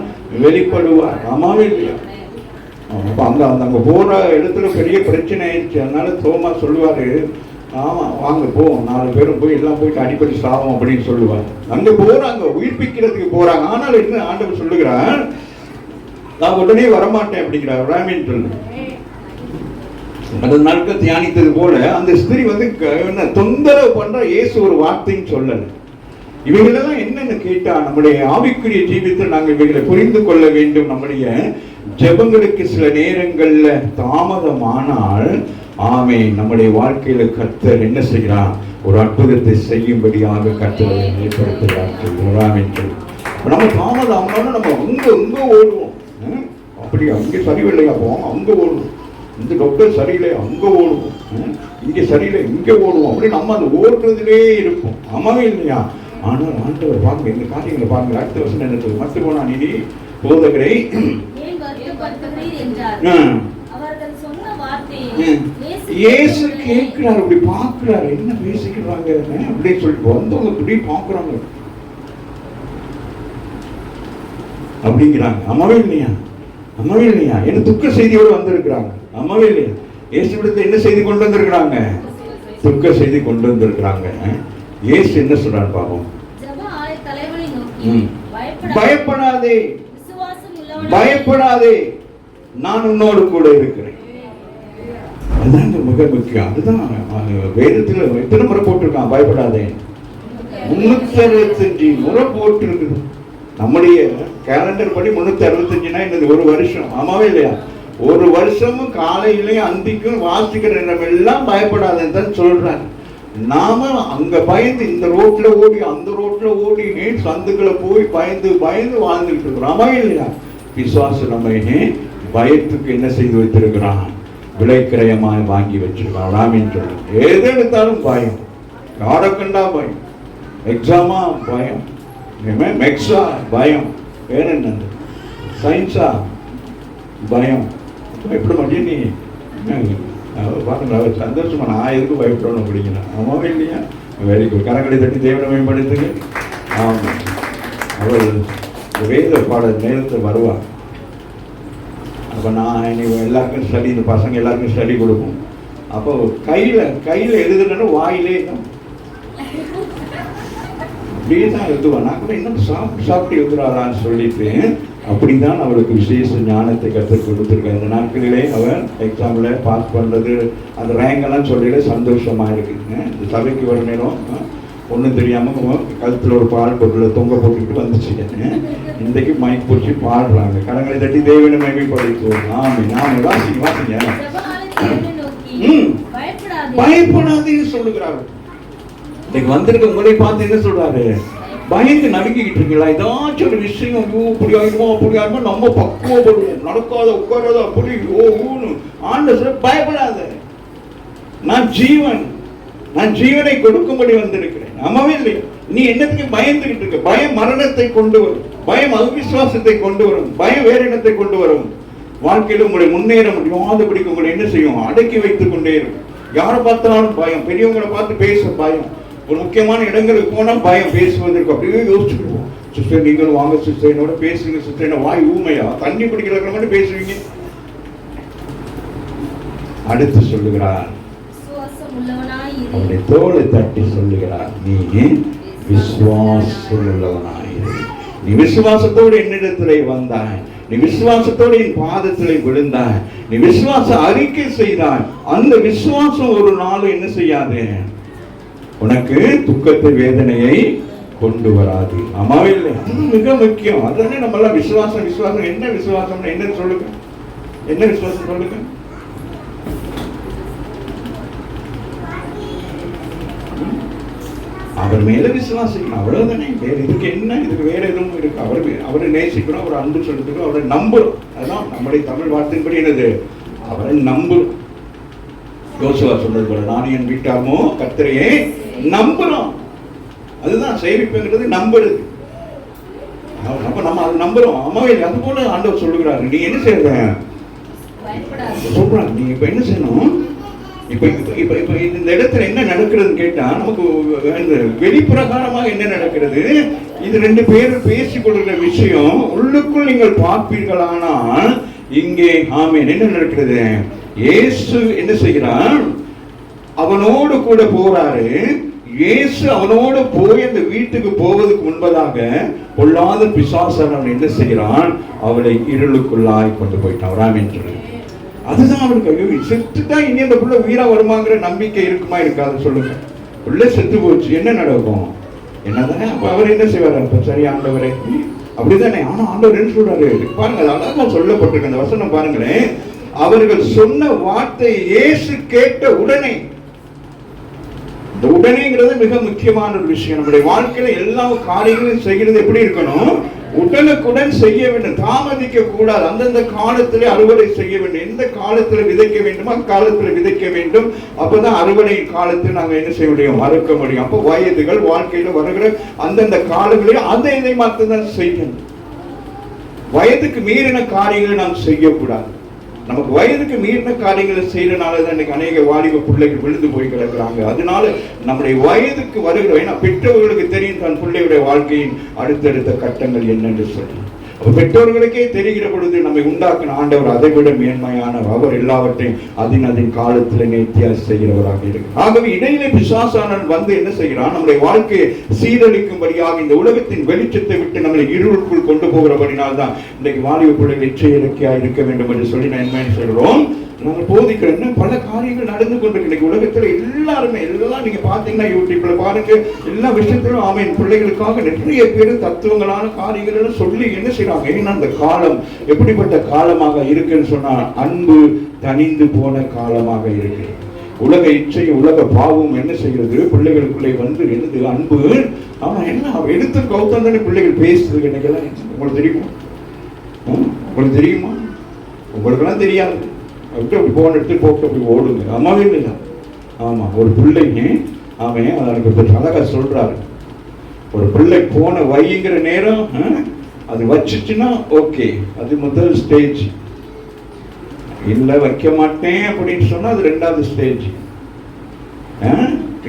வெளிப்படுவார். ஆமாவே இல்லையா? அங்க போற இடத்துல பெரிய பிரச்சனை ஆயிடுச்சு. அதனால தோமா சொல்லுவாரு, ஆமா வாங்க போ, 4 பேரும் போய் எல்லாம் போயிட்டு அடிப்படை சாவோம் அப்படின்னு சொல்லுவாங்க. அங்க போறாங்க, உயிர்ப்பிக்கிறதுக்கு போறாங்க. ஆனால் என்ன ஆண்டவர் சொல்லுகிறார், நான் உடனே வரமாட்டேன் அப்படிங்கிறார். ராமின் சொல்லு அந்த நாட்கள் தியானித்தது போல அந்த ஸ்திரீ வந்து தொந்தரவு பண்ற இயேசு ஒரு வார்த்தைன்னு சொல்லல. இவைகளெல்லாம் என்னன்னு கேட்டா, நம்முடைய ஆவிக்குரிய ஜீவித்தில் நாங்கள் இவைகளை புரிந்து கொள்ள வேண்டும். நம்முடைய ஜெபங்களுக்கு சில நேரங்கள்ல தாமதமானால் ஆமே நம்முடைய வாழ்க்கையில கர்த்தர் என்ன செய்கிறார், ஒரு அற்புதத்தை செய்யும்படியாக கர்த்தரை ஏற்படுத்துகிறார். நம்ம தாமதம் ஆனாலும் நம்ம அங்க ஓடுவோம். அப்படி அங்கே சரியில்லையா போவோம், அங்க ஓடுவோம். இந்த டாக்டர் சரியில்லை, அங்க ஓடுவோம். இங்க சரியில்லை, இங்க ஓடுவோம். அப்படி நம்ம அந்த ஓடுறதுலே இருப்போம். ஆமாவே இல்லையா? ஆனால் ஆண்டவர் பாருங்க, இந்த காரியங்களை பாருங்க. அடுத்த வருஷம் என்ன சொல்லுங்க, மத்து போனா நீ போதகரை இயேசு கேட்கிறாரு, அப்படி பார்க்கிறாரு, என்ன பேசிக்கிறாங்க அப்படின்னு சொல்லிட்டு வந்தவங்க இப்படி பார்க்குறாங்க அப்படிங்கிறாங்க. அம்மாவே இல்லையா, அம்மாவே இல்லையா, என்ன துக்க செய்தியோடு வந்திருக்கிறாங்க. அம்மாவே இல்லையா, இயேசுவிடத்தை என்ன செய்தி கொண்டு வந்திருக்கிறாங்க, துக்க செய்தி கொண்டு வந்திருக்கிறாங்க. இயேசு என்ன சொல்றாரு பாவம், பயப்படாதே, பயப்படாதே, நான் உன்னோடு கூட இருக்கிறேன். அதுதான் மிக முக்கியம். அதுதான் வேதத்தில் எத்தனை முறை போட்டிருக்கான் பயப்படாதே, 365 முறை போட்டிருக்குது. நம்முடைய கேலண்டர் படி 365னா என்னது, ஒரு வருஷம். ஆமாவே இல்லையா, ஒரு வருஷமும் காலையிலையும் அந்திக்கும் வாசிக்கிற நேரம் எல்லாம் பயப்படாதேன்னு தான் சொல்றாங்க. நாம அங்க பயந்து இந்த ரோட்ல ஓடி அந்த ரோட்ல ஓடி சந்துக்களை போய் பயந்து பயந்து வாழ்ந்துட்டு இருக்கிறோம். ஆமாவே இல்லையா, பிசாசு நம்ம பயத்துக்கு என்ன செய்து வைத்திருக்கிறான், விலைக்கிரயமாய் வாங்கி வச்சிருக்கான். ராமின்னு சொல்லி எது எடுத்தாலும் பயம், யாரை கண்டா பயம், எக்ஸாமா பயம், மெக்ஸா பயம், வேற என்ன சயின்ஸா பயம். பயப்பட மாட்டேன் நீ பாருங்க, சந்தோஷமா நான் எதுக்கு பயப்படணும் அப்படிங்கிறேன். ஆமாவே இல்லையா, வெரி குட். கரங்களை தட்டி தேவனை மேம்படுத்துங்க. ஆமாம், அவள் வேத பாட நேரத்தை வருவார். அப்போ நான் எல்லாருக்கும் ஸ்டடி, இந்த பசங்க எல்லாருக்கும் ஸ்டடி கொடுப்போம். அப்போ கையில் எழுதுனா வாயிலே அப்படியே தான் எழுதுவேன். நான் கூட இன்னும் சாப்பிட்டு எழுதுறாரான்னு சொல்லிட்டு அப்படிதான் அவளுக்கு விசேஷ ஞானத்தை கற்றுக் கொடுத்துருக்கேன். இந்த நாட்களிலே அவன் எக்ஸாமில் பாஸ் பண்ணுறது, அந்த ரேங்கெல்லாம் சொல்லிட சந்தோஷமாக இருக்குங்க. இந்த சபைக்கு வர நேரம் ஒன்றும் தெரியாமல் கழுத்தில் ஒரு பால் பொருளை தொங்க போட்டுக்கிட்டு வந்துச்சுங்க. இன்றைக்கு மைக் பிடிச்சி பாடுறாங்க. கடங்களை தட்டி தேவனை மேம்படுத்துவோம். நாம வாசிங்க பயப்படாதேன்னு சொல்லுகிறாரு. இன்னைக்கு வந்திருக்க உங்களை பார்த்து என்ன சொல்றாரு, பயந்து நடுக்கிட்டு இருக்கீங்களா, ஏதாச்சும் ஒரு விஷயம் இப்படி ஆயிடுமோ அப்படி ஆயிடுமோ, நம்ம பக்குவப்படுவோம், நடக்காத உட்காராத அப்படி ஊனு ஆண்டு பயப்படாத, நான் ஜீவனை கொடுக்கும்படி வந்திருக்கிறேன். ஆமாவே இல்லையா, நீ என்னத்துக்கு பயந்துகிட்டு இருக்க? பயம் மரணத்தை கொண்டு வரும், பயம் அவிசுவாசத்தை கொண்டு வரும், பயம் வேற இடத்தை கொண்டு வரும். வாழ்க்கையில உங்களை முன்னேற முடியாதபடிக்கு உங்களை என்ன செய்யும், அடக்கி வைத்துக் கொண்டே இருக்கும். யாரை பார்த்தாலும் பயம், பெரியவங்களை பார்த்து பேச பயம், ஒரு முக்கியமான இடங்களுக்கு போனா பயம், பேசுவதற்கு அப்படியே யோசிச்சுடுவோம். சிஸ்டர் நீங்களும் வாங்க சிஸ்டர், என்னோட பேசுங்க சிஸ்டர், என்ன வாய் ஊமையா, தண்ணி பிடிக்கிற மாதிரி பேசுவீங்க. அடுத்து சொல்லுகிறார், அவருடைய தோளை தட்டி சொல்லுகிறார், நீ விசுவாசம் உள்ளவனாயிரு. நீ விசுவாசத்தோடு என்னிடத்திலே வந்தாய், நீ விசுவாசத்தோடு என் பாதத்திலே விழுந்தாய், நீ விசுவாச அறிக்கை செய்தாய். அந்த விசுவாசம் ஒரு நாள் என்ன செய்யாது, உனக்கு துக்கத்தை வேதனையை கொண்டு வராது. ஆமாவே இல்லை, அது மிக முக்கியம். அதுதானே நம்ம எல்லாம் விசுவாசம். விசுவாசம் என்ன, விசுவாசம் என்ன சொல்லுங்க, என்ன விசுவாசம் சொல்லுங்க. அவர் மேல விசுவாசிக்கணும், அவ்வளவுதானே. வேற இதுக்கு என்ன, இதுக்கு வேற எதுவும் இருக்கு. அவரை நேசிக்கணும், அவரை அன்பு செலுத்தணும், அவரை நம்புறோம். அதுதான் நம்முடைய தமிழ் வார்த்தையின்படி என்னது, அவரை நம்புறோம். யோசுவா சொன்னது போல, நான் என் வீட்டாமோ கர்த்தரையே நம்புறோம். அதுதான் சேவிப்புங்கிறது, நம்புறது. அப்ப நம்ம அதை நம்புறோம். அம்மாவே அது போல ஆண்டவர் சொல்லுகிறாரு, நீ என்ன செய்யற சொல்றாங்க, நீ இப்ப என்ன செய்யணும், இப்ப இப்ப இப்ப இந்த இடத்துல என்ன நடக்கிறதுன்னு கேட்டா, நமக்கு வெளிப்பிரகாரமாக என்ன நடக்கிறது, இது ரெண்டு பேரும் பேசிக் கொள்கிற விஷயம் உள்ளுக்குள் நீங்கள் பார்ப்பீர்களானால் இங்கே ஆமென் என்ன நடக்கிறது, இயேசு என்ன செய்கிறார், அவனோடு கூட போறாரு. இயேசு அவனோடு போய் அந்த வீட்டுக்கு போவதற்கு முன்பதாக பொல்லாத பிசாசானவன் என்ன செய்கிறான், அவளை இருளுக்குள்ளாய் கொண்டு போயிட்டான். ஆமென். அதுதான் அவனுக்கு, ஐயோ செத்துட்டா இனி அந்த புள்ள உயிரா வருமாங்கிற நம்பிக்கை இருக்குமா இருக்காது சொல்லுங்க. புள்ள செத்து போச்சு, என்ன நடக்கும், என்னதானே. அப்ப அவர் என்ன செய்வார், அப்ப சரி ஆண்டவரே அப்படிதானே. ஆனா ஆண்டவர் என்ன சொல்றாரு பாருங்க, அழகா சொல்லப்பட்டிருக்கு அந்த வசனம் பாருங்களேன். அவர்கள் சொன்ன வார்த்தை இயேசு கேட்ட உடனே, இந்த உடனேங்கிறது மிக முக்கியமான ஒரு விஷயம். நம்முடைய வாழ்க்கையில எல்லா காரியங்களும் செய்கிறது எப்படி இருக்கணும், உடனுக்குடன் செய்ய வேண்டும், தாமதிக்க கூடாது. அந்தந்த காலத்திலே அறுவடை செய்ய வேண்டும். எந்த காலத்துல விதைக்க வேண்டுமோ அக்காலத்துல விதைக்க வேண்டும். அப்பதான் அறுவடை காலத்தில் நாங்க என்ன செய்ய முடியும், அறுக்க முடியும். அப்போ வயதுகள் வாழ்க்கையில வருகிற அந்தந்த காலங்களில் அதை இதை மட்டும்தான் செய்யணும். வயதுக்கு மீறின காரியங்களை நாம் செய்யக்கூடாது. நமக்கு வயதுக்கு மீறின காரியங்களை செய்யறதுனால தான் இன்னைக்கு அநேக வாலிப பிள்ளைகள் விழுந்து போய் கிடக்குறாங்க. அதனால நம்முடைய வயதுக்கு வருகிற, ஏன்னா பெற்றவர்களுக்கு தெரியும் தன் பிள்ளையுடைய வாழ்க்கையின் அடுத்தடுத்த கட்டங்கள் என்னென்று சொல்லி. பெற்றோர்களுக்கே தெரிகிற பொழுது நம்மை உண்டாக்கின ஆண்டவர் அதை விட மேன்மையானவர். அவர் எல்லாவற்றையும் அதன் காலத்தில் நேர்த்தியாக செய்கிறவராக இருக்கிறார். ஆகவே இடையிலே பிசாசானவன் வந்து என்ன செய்கிறான்? நம்முடைய வாழ்க்கையை சீரழிக்கும்படியாக இந்த உலகத்தின் வெளிச்சத்தை விட்டு நம்மளை இருளுக்குள் கொண்டு போகிறபடினால் தான் இன்றைக்கு வாலிப பிள்ளைகள் எச்சரிக்கையாக இருக்க வேண்டும் என்று சொல்லி நான் என்ன சொல்கிறோம். நாங்கள் போதிக்கிறோம். பல காரியங்கள் நடந்து கொண்டிருக்கு உலகத்தில். எல்லாருமே எல்லாம் நீங்க பாத்தீங்கன்னா யூடியூப்ல பாருங்க, எல்லா விஷயத்திலும் ஆமீன் பிள்ளைகளுக்காக நிறைய பேர் தத்துவங்களான காரியங்கள் சொல்லி என்ன செய்யறாங்க. ஏன்னா அந்த காலம் எப்படிப்பட்ட காலமாக இருக்குன்னு சொன்னா, அன்பு தனிந்து போன காலமாக இருக்கு. உலக இச்சை உலக பாவம் என்ன செய்கிறது? பிள்ளைகளுக்குள்ளே வந்து எழுது அன்பு. ஆமா, என்ன எடுத்து கௌத்தம் தானே பிள்ளைகள் பேசுது. இன்னைக்கெல்லாம் உங்களுக்கு தெரியுமா? உங்களுக்கு தெரியுமா? உங்களுக்கெல்லாம் தெரியாது. அப்படி போன எடுத்து போட்டு அப்படி ஓடுங்க. அம்மாவே இல்லை. ஆமா, ஒரு பிள்ளைங்க அவன் அதற்கு அழகா சொல்றாரு. ஒரு பிள்ளை போன வைங்கிற நேரம் அது வச்சுச்சுன்னா ஓகே, அது முதல் ஸ்டேஜ். இல்ல வைக்க மாட்டேன் அப்படின்னு சொன்னா அது ரெண்டாவது ஸ்டேஜ்.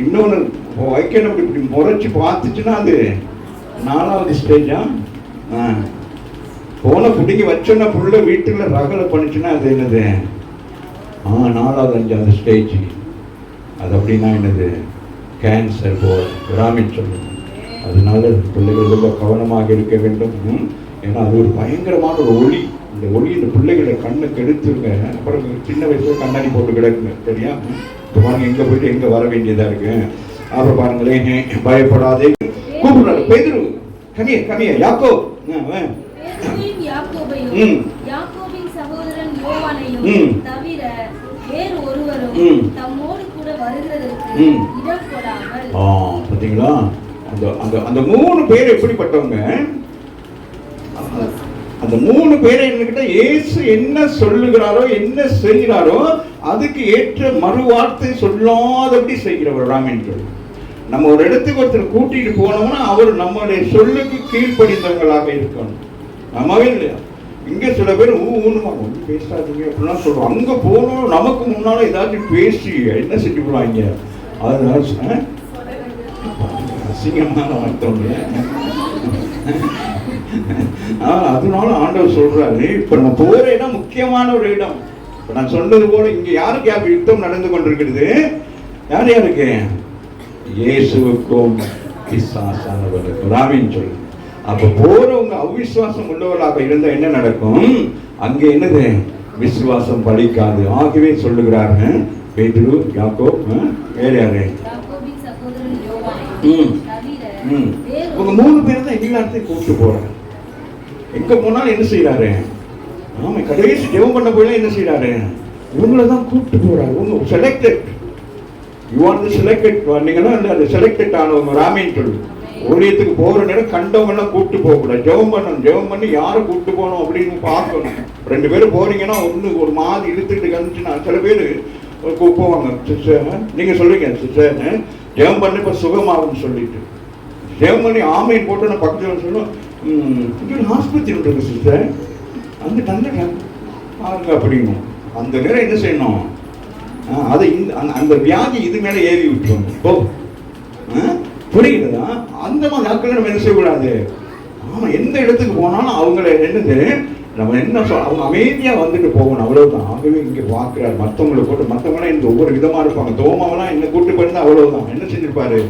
இன்னொன்னு வைக்கணும் இப்படி முறைச்சு பார்த்துச்சுன்னா அது நாலாவது ஸ்டேஜா. போன பிடிங்க வச்சோன்னா புள்ள வீட்டுல ரகலை பண்ணிச்சுன்னா அது என்னது? நாலாவது அஞ்சாவது ஸ்டேஜ். அது அப்படின்னா என்னது? கேன்சர் போல் கிராமின் சொல்லுங்க. அதனால பிள்ளைகள் ரொம்ப கவனமாக இருக்க வேண்டும். ஏன்னா அது ஒரு பயங்கரமான ஒரு ஒளி. இந்த ஒளி இந்த பிள்ளைகளை கண்ணுக்கு எடுத்துருங்க. அப்புறம் சின்ன வயசுல கண்ணாடி போட்டு கிடக்குங்க. சரியா? இப்போ பாருங்க எங்க போயிட்டு எங்க வர வேண்டியதா இருக்கு. அப்புறம் பாருங்களேன், பயப்படாதே கூப்பிடுறாரு. பேதுரு கமிய கமிய யாக்கோ தவிர வேறு ஒருவரும் தம்மோடு கூட வருகிறதற்கு இடம் கொடாமல். பாத்தீங்களா? அந்த மூணு பேர் எப்படிப்பட்டவங்க? அந்த மூணு பேரை என்கிட்ட இயேசு என்ன சொல்லுகிறாரோ என்ன செய்கிறாரோ அதுக்கு ஏற்ற மறுவார்த்தை சொல்லாதபடி செய்கிறவர் ராமேந்திரன். நம்ம ஒரு இடத்துக்கு ஒருத்தர் கூட்டிட்டு போனோம்னா அவர் நம்மளுடைய சொல்லுக்கு கீழ்ப்படிந்தவங்களாக இருக்கணும். நம்மவே இல்லையா? இங்க சில பேர் ஊனுமா ஒன்றும் பேசாதீங்க அப்படிலாம் சொல்றோம். அங்க போனோம் நமக்கு முன்னால ஏதாச்சும் பேசி என்ன செஞ்சு போடுவாங்க. அதனால அசிங்கமான வார்த்தை. அதனால ஆண்டவர் சொல்றாரு, இப்ப நம்ம போற இடம் முக்கியமான ஒரு இடம். இப்ப நான் சொன்னது போல இங்க யாருக்கு யாருக்கு யுத்தம் நடந்து கொண்டிருக்கிறது? யார் யாருக்கு? இயேசுவுக்கும் பிசாசானவருக்கும். ராமின்னு சொல்லு. அப்ப போறவங்க அவிசுவாசம் உள்ளவர்களாக இருந்தா என்ன நடக்கும்? அங்க என்னது? விசுவாசம் பலிக்காது. ஆகவே சொல்லுகிறாரு பேதுரு, யாக்கோப், வேற யாரு? உங்க மூணு பேர் தான் எல்லாத்தையும் கூப்பிட்டு போறாரு. எங்க போனாலும் என்ன செய்யறாரு? ஆமா, கடைசி ஜெபம் பண்ண போய் என்ன செய்யறாரு? இவங்களதான் கூப்பிட்டு போறாரு. உங்க selected, you are the selected. நீங்கன்னா அந்த செலக்டட் ஆனவங்க ராமேன்னு சொல்லு. ஊழியத்துக்கு போற நேரம் கண்டவங்க எல்லாம் கூப்பிட்டு போக கூடாது. ஜெபம் பண்ணணும். ஜெபம் பண்ணி யாரை கூப்பிட்டு போகணும் அப்படின்னு பார்க்கணும். 2 பேரும் போறீங்கன்னா ஒண்ணு ஒரு மாதிரி இழுத்துட்டு கழிச்சுன்னா சில பேர் போவாங்க. சிஸ்டர் நீங்க சொல்றீங்க சிஸ்டர் ஜெபம் பண்ணி இப்ப சுகமாகும்னு சொல்லிட்டு ஜெபம் பண்ணி ஆமையின் போட்டு நான் பக்கத்தில் சொல்லுவோம், ஆஸ்பத்திரி இருக்கு சிஸ்டர் அந்த தந்தை பாருங்க அப்படின்னு. அந்த நேரம் என்ன செய்யணும்? அதை அந்த வியாதி இது மேல ஏறி விட்டுருவாங்க. இப்போ புரியுதுதான். அந்த மாதிரி நாட்கள் நம்ம என்ன செய்யக்கூடாது. ஆமா, எந்த இடத்துக்கு போனாலும் அவங்கள என்னது நம்ம என்ன அவங்க அமைதியா வந்துட்டு போகணும். அவ்வளவுதான். ஆகவே இங்க பாக்குறாரு மத்தவங்களை போட்டு. மத்தவங்களாம் இந்த ஒவ்வொரு விதமா இருப்பாங்க. தோமாவெல்லாம் என்ன கூட்டு போயிருந்தா அவ்வளவுதான். என்ன செஞ்சிருப்பாரு?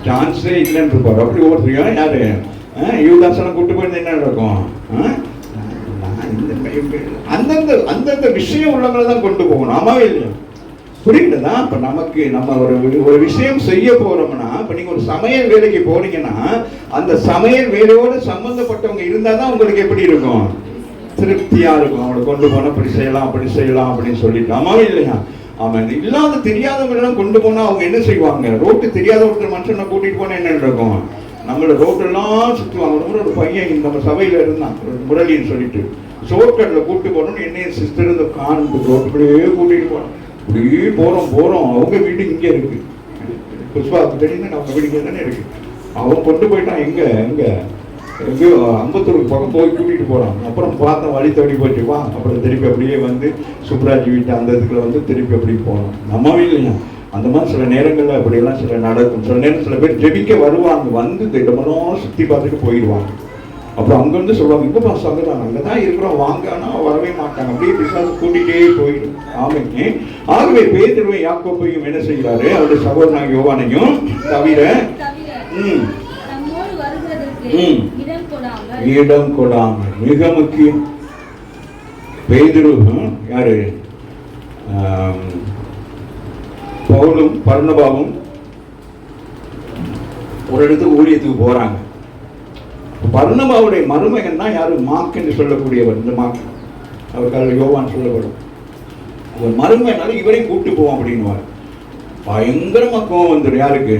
சான்ஸே இல்லைன்னு இருப்பாரு. அப்படி ஒவ்வொருத்தரையும் யாரு யுவதாசனம் கூட்டு போயிருந்தா என்ன நடக்கும்? அந்தந்த விஷயம் உள்ளவங்களை தான் கொண்டு போகணும். ஆமாவே இல்லையா? புரியுதுதான். இப்ப நமக்கு நம்ம ஒரு விஷயம் செய்ய போறோம்னா, இப்ப நீங்க ஒரு சமையல் வேலைக்கு போறீங்கன்னா அந்த சமையல் வேலையோடு சம்பந்தப்பட்டவங்க இருந்தாதான் உங்களுக்கு எப்படி இருக்கும்? திருப்தியா இருக்கும். அவங்களை கொண்டு போனா அப்படி செய்யலாம் அப்படி செய்யலாம் அப்படின்னு சொல்லிட்டு. ஆமாவே இல்லையா? ஆமா, இல்லாத தெரியாதவங்க எல்லாம் கொண்டு போனா அவங்க என்ன செய்வாங்க? ரோட்டு தெரியாத ஒருத்தர் மனுஷனை கூட்டிட்டு போனா என்ன இருக்கும்? நம்மளோட ரோட்டெல்லாம் சுற்றுவாங்க. ஒரு பையன் நம்ம சபையில இருந்தான், முரளின்னு சொல்லிட்டு, ஷோர்ட்கட்ல கூப்பிட்டு போனோம்னு என்னைய சிஸ்டர் இந்த காரணத்துக்கு ரோட்டுக்குள்ளேயே கூட்டிட்டு போனோம். இப்படியே போறோம். அவங்க வீடு இங்க இருக்கு. புஷ்பா தெரியுது, அவங்க வீடு இங்கே தானே இருக்கு. அவன் கொண்டு போயிட்டான் எங்க எங்கேயோ அம்பத்தூருக்கு பக்கம் போய் கூட்டிகிட்டு போகிறான். அப்புறம் பார்த்தா வழி தவறி போயிட்டு வா, அப்புறம் திருப்பி அப்படியே வந்து சுப்ராஜ் வீட்டு அந்த இதுக்குள்ள வந்து திருப்பி அப்படி போனோம். நம்மவே இல்லையா அந்த மாதிரி சில நேரங்களில் அப்படியெல்லாம் சில நடக்கும். சில நேரம் சில பேர் ஜெபிக்க வருவாங்க, வந்து திட்டமெல்லாம் சுற்றி பார்த்துட்டு போயிடுவாங்க. அப்புறம் அங்கேருந்து சொல்லுவாங்க, இங்கே பாஸ் அங்கே தான் அங்கே தான் இருக்கிறோம் வாங்கன்னா வரவே மாட்டாங்க, அப்படியே பிசாசு கூட்டிகிட்டே போயிடும். ஆமைங்க. ஆகவே பேதுருவையும் யாக்கோபையும் என்ன செய்கிறாரு, அவருடைய சகோதரனாகிய யோவானையும் தவிர இடம் கொடாமல். மிக முக்கியம். பேதுரு யாரு, பவுலும் பர்னபாவும் ஒரு இடத்துக்கு ஊழியத்துக்கு போறாங்க. பர்னபாவுடைய மருமகன் தான் யாரு, மார்க் என்று சொல்லக்கூடியவர். இந்த மார்க் அவருக்காக யோவான் சொல்லப்படும். அவர் மருமகனால இவரையும் கூப்பிட்டு போவோம் அப்படின்னுவார். பயங்கரமா கோவம் வந்துடும். யாருக்கு,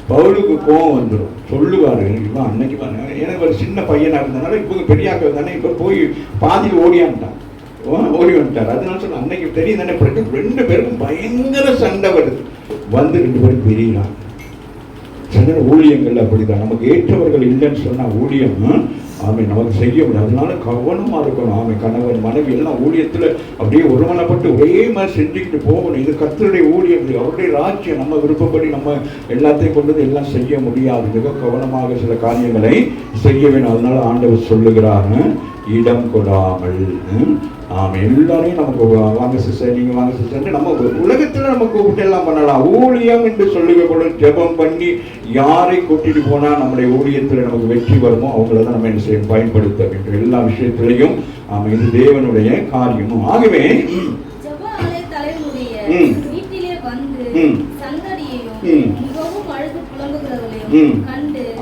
பவுலுக்கு கோவம் வந்துடும். சொல்லுவாரு, இவன் அன்னைக்கு எனக்கு ஒரு சின்ன பையனா இருந்தனால இப்போ பெரியாக்கள் தானே, இப்போ போய் பாதியில் ஓடி வந்துட்டார். அதனால சொல்ல அன்னைக்கு தெரியும் தானே, ரெண்டு பேருக்கும் பயங்கர சண்டை வருது. வந்து ரெண்டு பேரும் பெரியலாம். சில ஊழியங்கள் அப்படிதான், நமக்கு ஏற்றவர்கள் இல்லைன்னு சொன்னா ஊழியம் ஆமை நமக்கு செய்ய முடியாது. அதனால கவனமா இருக்கணும். ஆமை கணவன் மனைவி எல்லாம் ஊழியத்துல அப்படியே ஒருமனப்பட்டு ஒரே மாதிரி செஞ்சுக்கிட்டு போகணும். இது கர்த்தருடைய ஊழியம், அவருடைய ராஜ்யம். நம்ம விருப்பப்படி நம்ம எல்லாத்தையும் கொண்டு எல்லாம் செய்ய முடியாது. மிக கவனமாக சில காரியங்களை செய்ய வேணும். அதனால ஆண்டவர் சொல்லுகிறார், இடம் கொடாமல். ஆமாம், எல்லாரையும் நமக்கு வாங்க சிஸ்டர், நீங்க வாங்க சிஸ்டர், நம்ம உலகத்துல நம்ம கூப்பிட்டு எல்லாம் பண்ணலாம். ஊழியம் என்று சொல்லுங்க, ஜெபம் பண்ணி யாரை கூட்டிட்டு போனா நம்முடைய ஊழியத்துல நமக்கு வெற்றி வருமோ அவங்கள தான் நம்ம என்ன செய்ய பயன்படுத்த வேண்டும். எல்லா விஷயத்திலையும் ஆமா, இது தேவனுடைய காரியமும். ஆகவே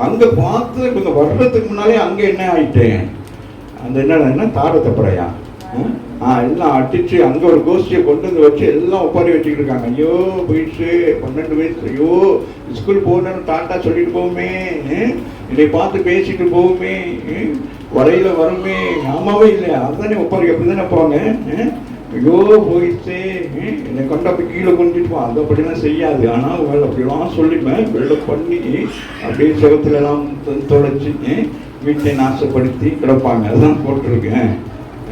அங்க பார்த்து கொஞ்சம் வர்றதுக்கு முன்னாலே அங்க என்ன ஆயிட்டேன், அந்த என்ன தார தப்பறையா எல்லாம் அடிச்சு அங்க ஒரு கோஷ்டியை கொண்டு வந்து வச்சு எல்லாம் ஒப்பாரி வச்சுக்கிட்டு இருக்காங்க. ஐயோ போயிடுச்சு 12 வயசு, ஐயோ ஸ்கூல் போகணும்னு டாட்டா சொல்லிட்டு போகுமே, என்னை பார்த்து பேசிட்டு போகுமே, வரையில வருமே. ஆமாவே இல்லையா, அதுதானே ஒப்பாரி. அப்படிதானே போங்க. ஐயோ போயிடுச்சு, என்னை கொண்டு அப்படி கீழே கொண்டுட்டுவான். அது அப்படிலாம் செய்யாது. ஆனால் உங்களை அப்படிலாம் சொல்லிப்பேன், வெள்ளை பண்ணி அப்படியே செவத்துல எல்லாம் தொலைச்சி வீட்டை நாசப்படுத்தி கிடப்பாங்க. அதுதான் போட்டிருக்கேன்.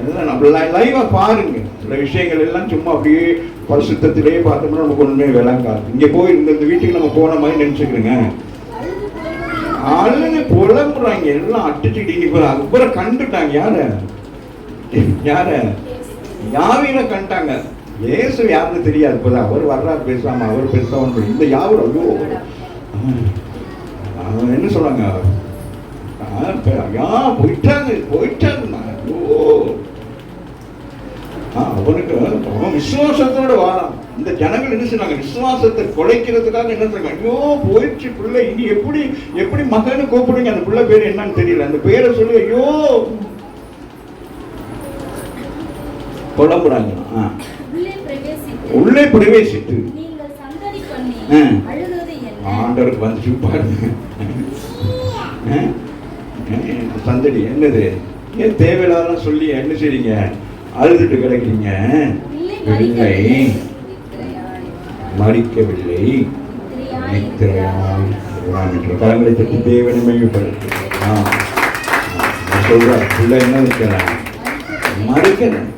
அதுதான் நம்ம லைவா பாருங்க. சில விஷயங்கள் எல்லாம் சும்மா அப்படியே பரிசுத்திலே பார்த்தோம்னா நமக்கு ஒண்ணுமே விளங்காது. இங்க போய் இந்த வீட்டுக்கு நம்ம போன மாதிரி நினைச்சுக்கிறேங்க. அழுது புலம்புறாங்க, எல்லாம் அடிச்சுக்கிட்டு அப்புறம் கண்டுட்டாங்க. யார யாவில கண்டாங்க. இயேசு யாருன்னு தெரியாது. இப்போதான் அவர் வர்றாரு, பேசாம அவர் பேசாம இந்த யாவர் ஐயோ அவன் என்ன சொல்றாங்க, போயிட்டாங்க. அவனுக்கு அவன் விசுவாசத்தோட வாழான். இந்த ஜனங்கள் என்ன சொன்னாங்க, விசுவாசத்தை குலைக்கிறதுக்காக என்ன சொன்னாங்க, ஐயோ போயிடுச்சு பிள்ளை, இனி எப்படி மகனு கூப்பிடுங்க. அந்த பிள்ளை பேரு என்னன்னு தெரியல, அந்த பேரை சொல்லி ஐயோ புலம்புறாங்க. உள்ளே பிரவேசித்து ஆண்டவருக்கு வந்து பாருங்க, சந்தடி என்னது, ஏன் தேவையில்லாத சொல்லி என்ன செய்றீங்க, அழுதுட்டு கிடைக்கிறீங்க. பிள்ளை மறிக்கவில்லை, கரங்களை தட்டி தேவனை மையப்படுத்து சொல்ற பிள்ளை என்ன இருக்கிறான், மறிக்கிறேன்.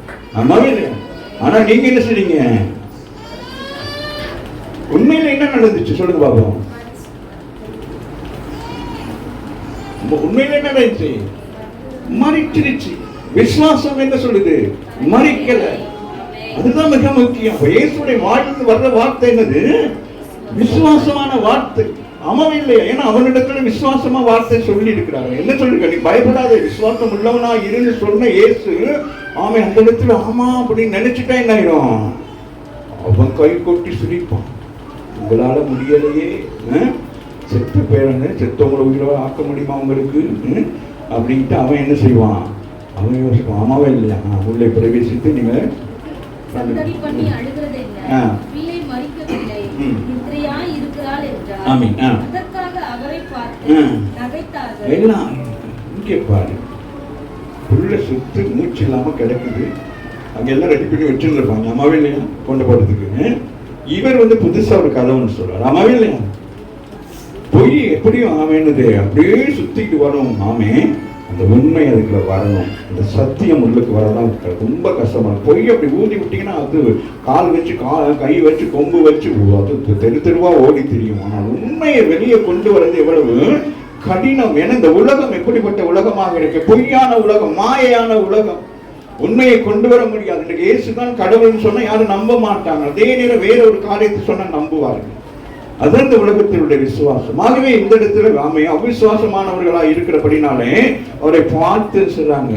ஆமாவே இல்லையா? ஆனா நீங்க என்ன செய்றீங்க, உண்மையில என்ன நடந்துச்சு சொல்லுங்க பாப்போம். உண்மையில என்ன நடந்துச்சு, மறிச்சிருச்சு. விசுவாசம் என்ன சொல்லுது, மறிக்கல. அதுதான் மிக முக்கியம். இயேசுடைய வாழ்ந்து வர்ற வார்த்தை என்னது, விசுவாசமான வார்த்தை. ஆமாவே இல்லையா? ஏன்னா அவனிடத்துல விசுவாசமா வார்த்தை சொல்லி இருக்கிறாங்க. என்ன சொல்லிருக்க, நீ பயப்படாத, விசுவாசம் உள்ளவனா இருந்து சொன்ன இயேசு. ஆமா, அந்த இடத்துல ஆமா அப்படின்னு நினைச்சுட்டா என்ன ஆயிடும், அவன் கை கொட்டி சிரிப்பான். உங்களால முடியலையே, செத்த பேரங்க செத்தவங்களை உயிரோட ஆக்க முடியுமா உங்களுக்கு அப்படின்ட்டு அவன் என்ன செய்வான், அவன் யோசிப்பான். ஆமாவே இல்லையா? உள்ளே பிரவேசித்து நீங்க எல்லாம் இங்கே பாரு, உள்ள சுத்து மூச்சு இல்லாம கிடக்குது. அங்க எல்லாம் ரெடி பண்ணி வச்சுருப்பாங்க. அம்மாவே இல்லையா கொண்டு போறதுக்கு. இவர் வந்து புதுசா ஒரு கதவுன்னு சொல்றாரு. அம்மாவே இல்லையா, பொய் எப்படியும் ஆமேனுது அப்படியே சுத்திட்டு வரும். ஆமே அந்த உண்மை அதுக்குள்ள வரணும். அந்த சத்தியம் உள்ளுக்கு வரதான் ரொம்ப கஷ்டமா. பொய் அப்படி ஊதி விட்டீங்கன்னா அது கால் வச்சு கை வச்சு கொம்பு வச்சு அது தெரு தெருவா ஓடி தெரியும். ஆனால் உண்மையை வெளியே கொண்டு வர்றது எவ்வளவு கடினம். ஏன்னா இந்த உலகம் எப்படிப்பட்ட உலகமாக இருக்கு, பொய்யான உலகம், மாயையான உலகம். உண்மையை கொண்டு வர முடியாது. இன்னைக்கு இயேசுதான் கடவுள்னு சொன்னா யாரும் நம்ப மாட்டாங்க. அதே நேரம் வேற ஒரு காரியத்தை சொன்னா நம்புவார்கள். அதான் இந்த உலகத்தினுடைய விசுவாசம். ஆகவே இந்த இடத்துல அவிசுவாசமானவர்களா இருக்கிறபடினாலே அவரை பார்த்து சொல்றாங்க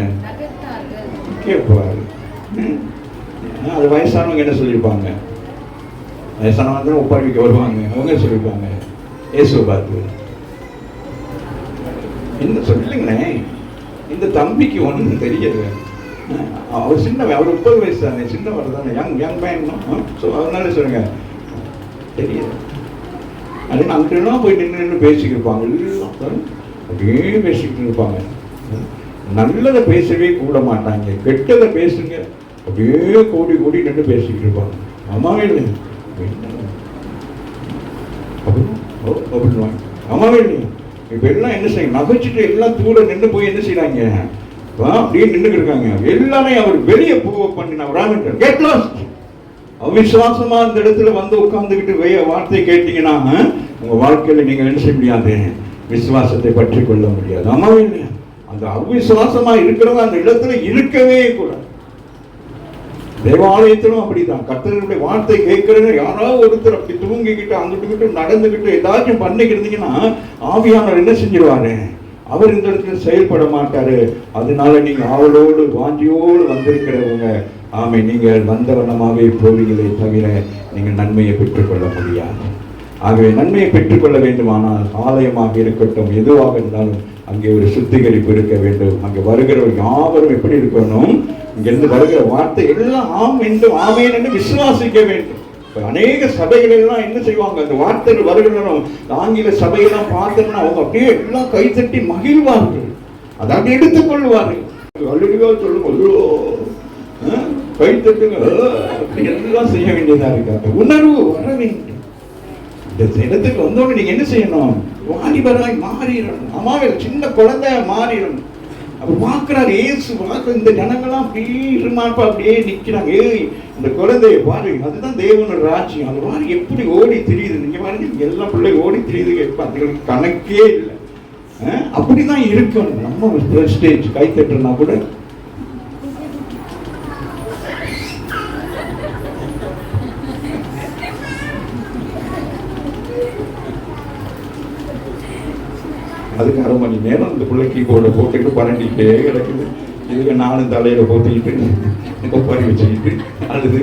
கேட்பாரு. அது வயசானவங்க என்ன சொல்லியிருப்பாங்க, வயசானவங்க ஒப்பாரிக்க வருவாங்க, அவங்க சொல்லியிருப்பாங்க இயேசுவை பார்த்து என்ன சொல்லுங்களேன், இந்த தம்பிக்கு ஒன்றும் தெரியல, அவர் சின்னவன், அவர் 30 வயசு தானே, சின்னவர் தானே, யங் மேன். அதனால சொல்லுங்க தெரியல அப்படின்னு அங்கெல்லாம் போய் நின்று பேசிக்கிருப்பாங்க. அப்படியே பேசிக்கிட்டு இருப்பாங்க. நல்லதை பேசவே கூட மாட்டாங்க, கெட்டதை பேசுங்க அப்படியே கோடி கோடி நின்று பேசிக்கிட்டு இருப்பாங்க. அம்மாவே இல்லை அப்படின்னு அம்மாவே இல்லை. இப்ப எல்லாம் என்ன செய்யும், நகைச்சிட்டு எல்லாம் தூர நின்று போய் என்ன செய்யறாங்க, அப்படியே நின்றுட்டு இருக்காங்க. எல்லாமே அவர் வெளியே போக பண்ணினார். Get lost. அவிசுவாசமா இந்த இடத்துல வந்து உட்கார்ந்துக்கிட்டு வார்த்தை கேட்டீங்கன்னா உங்க வாழ்க்கையில நீங்க என்ன செய்ய முடியாது, விசுவாசத்தை பற்றி கொள்ள முடியாது. அம்மாவே இல்லையா, அந்த அவிசுவாசமா இருக்கிறவங்க அந்த இடத்துல இருக்கவே கூடாது. தேவாலயத்திலும் அப்படிதான். கர்த்தருடைய வார்த்தை கேட்கறது யாராவது ஒருத்தர் அப்படி தூங்கிக்கிட்டு அங்கிட்டு நடந்துகிட்டு ஏதாச்சும் பண்ணிக்கிட்டீங்கன்னா ஆவியானவர் என்ன செஞ்சிருவாரு, அவர் இந்த இடத்துல செயல்பட மாட்டாரு. அதனால நீங்க ஆவலோடு வாஞ்சியோடு வந்திருக்கிறவங்க ஆமை நீங்கள் வந்தவனமாவே போவீங்களே தவிர நீங்கள் நன்மையை பெற்றுக்கொள்ள முடியாது. ஆகவே நன்மையை பெற்றுக்கொள்ள வேண்டுமானால் ஆலயமாக இருக்கட்டும், எதுவாக இருந்தாலும் அங்கே ஒரு சுத்திகரிப்பு இருக்க வேண்டும். அங்கே வருகிறவர்கள் யாவரும் எப்படி இருக்கணும், இங்கிருந்து வருகிற வார்த்தை எல்லாம் ஆம் என்று ஆமேன் என்று விசுவாசிக்க வேண்டும். அநேக சபைகளெல்லாம் என்ன செய்வாங்க, அந்த வார்த்தைகள் வருகிறோம் ஆங்கில சபையெல்லாம் பார்த்தோம்னா அவங்க அப்படியே எல்லாம் கைத்தட்டி மகிழ்வார்கள், அதை அப்படி எடுத்துக்கொள்வார்கள். அல்லா சொல்லுங்க, கைத்தட்டுங்க, எல்லாம் செய்ய வேண்டியதா இருக்காங்க. உணர்வு வர வேண்டும். இந்த இடத்துக்கு வந்தோடு நீங்க என்ன செய்யணும், வாலிபராய் மாறிடணும். அம்மாவே சின்ன குழந்தை மாறிடணும். அப்ப பாக்குறாரு ஏசு, இந்த ஜனங்கள்லாம் அப்படியே இருமாப்பா அப்படியே நிக்கிறாங்க. இந்த குழந்தைய பாரு, அதுதான் தேவனோட ராஜ்யம். அது பாரு எப்படி ஓடி தெரியுது. நீங்க பாருங்க எல்லா பிள்ளைங்க ஓடி தெரியுது, அதுங்களுக்கு கணக்கே இல்லை. அப்படிதான் இருக்கணும். நம்ம பிரஸ்டேஜ் கை தட்டுனா கூட அதுக்கு 1/2 மணி நேரம் இந்த பிள்ளைக்கு கூட போட்டுட்டு பரண்டிக்கிட்டே கிடக்குது. இதுக்கு நானும் தலையில போட்டுக்கிட்டு கொப்பாரி வச்சுக்கிட்டு அழுது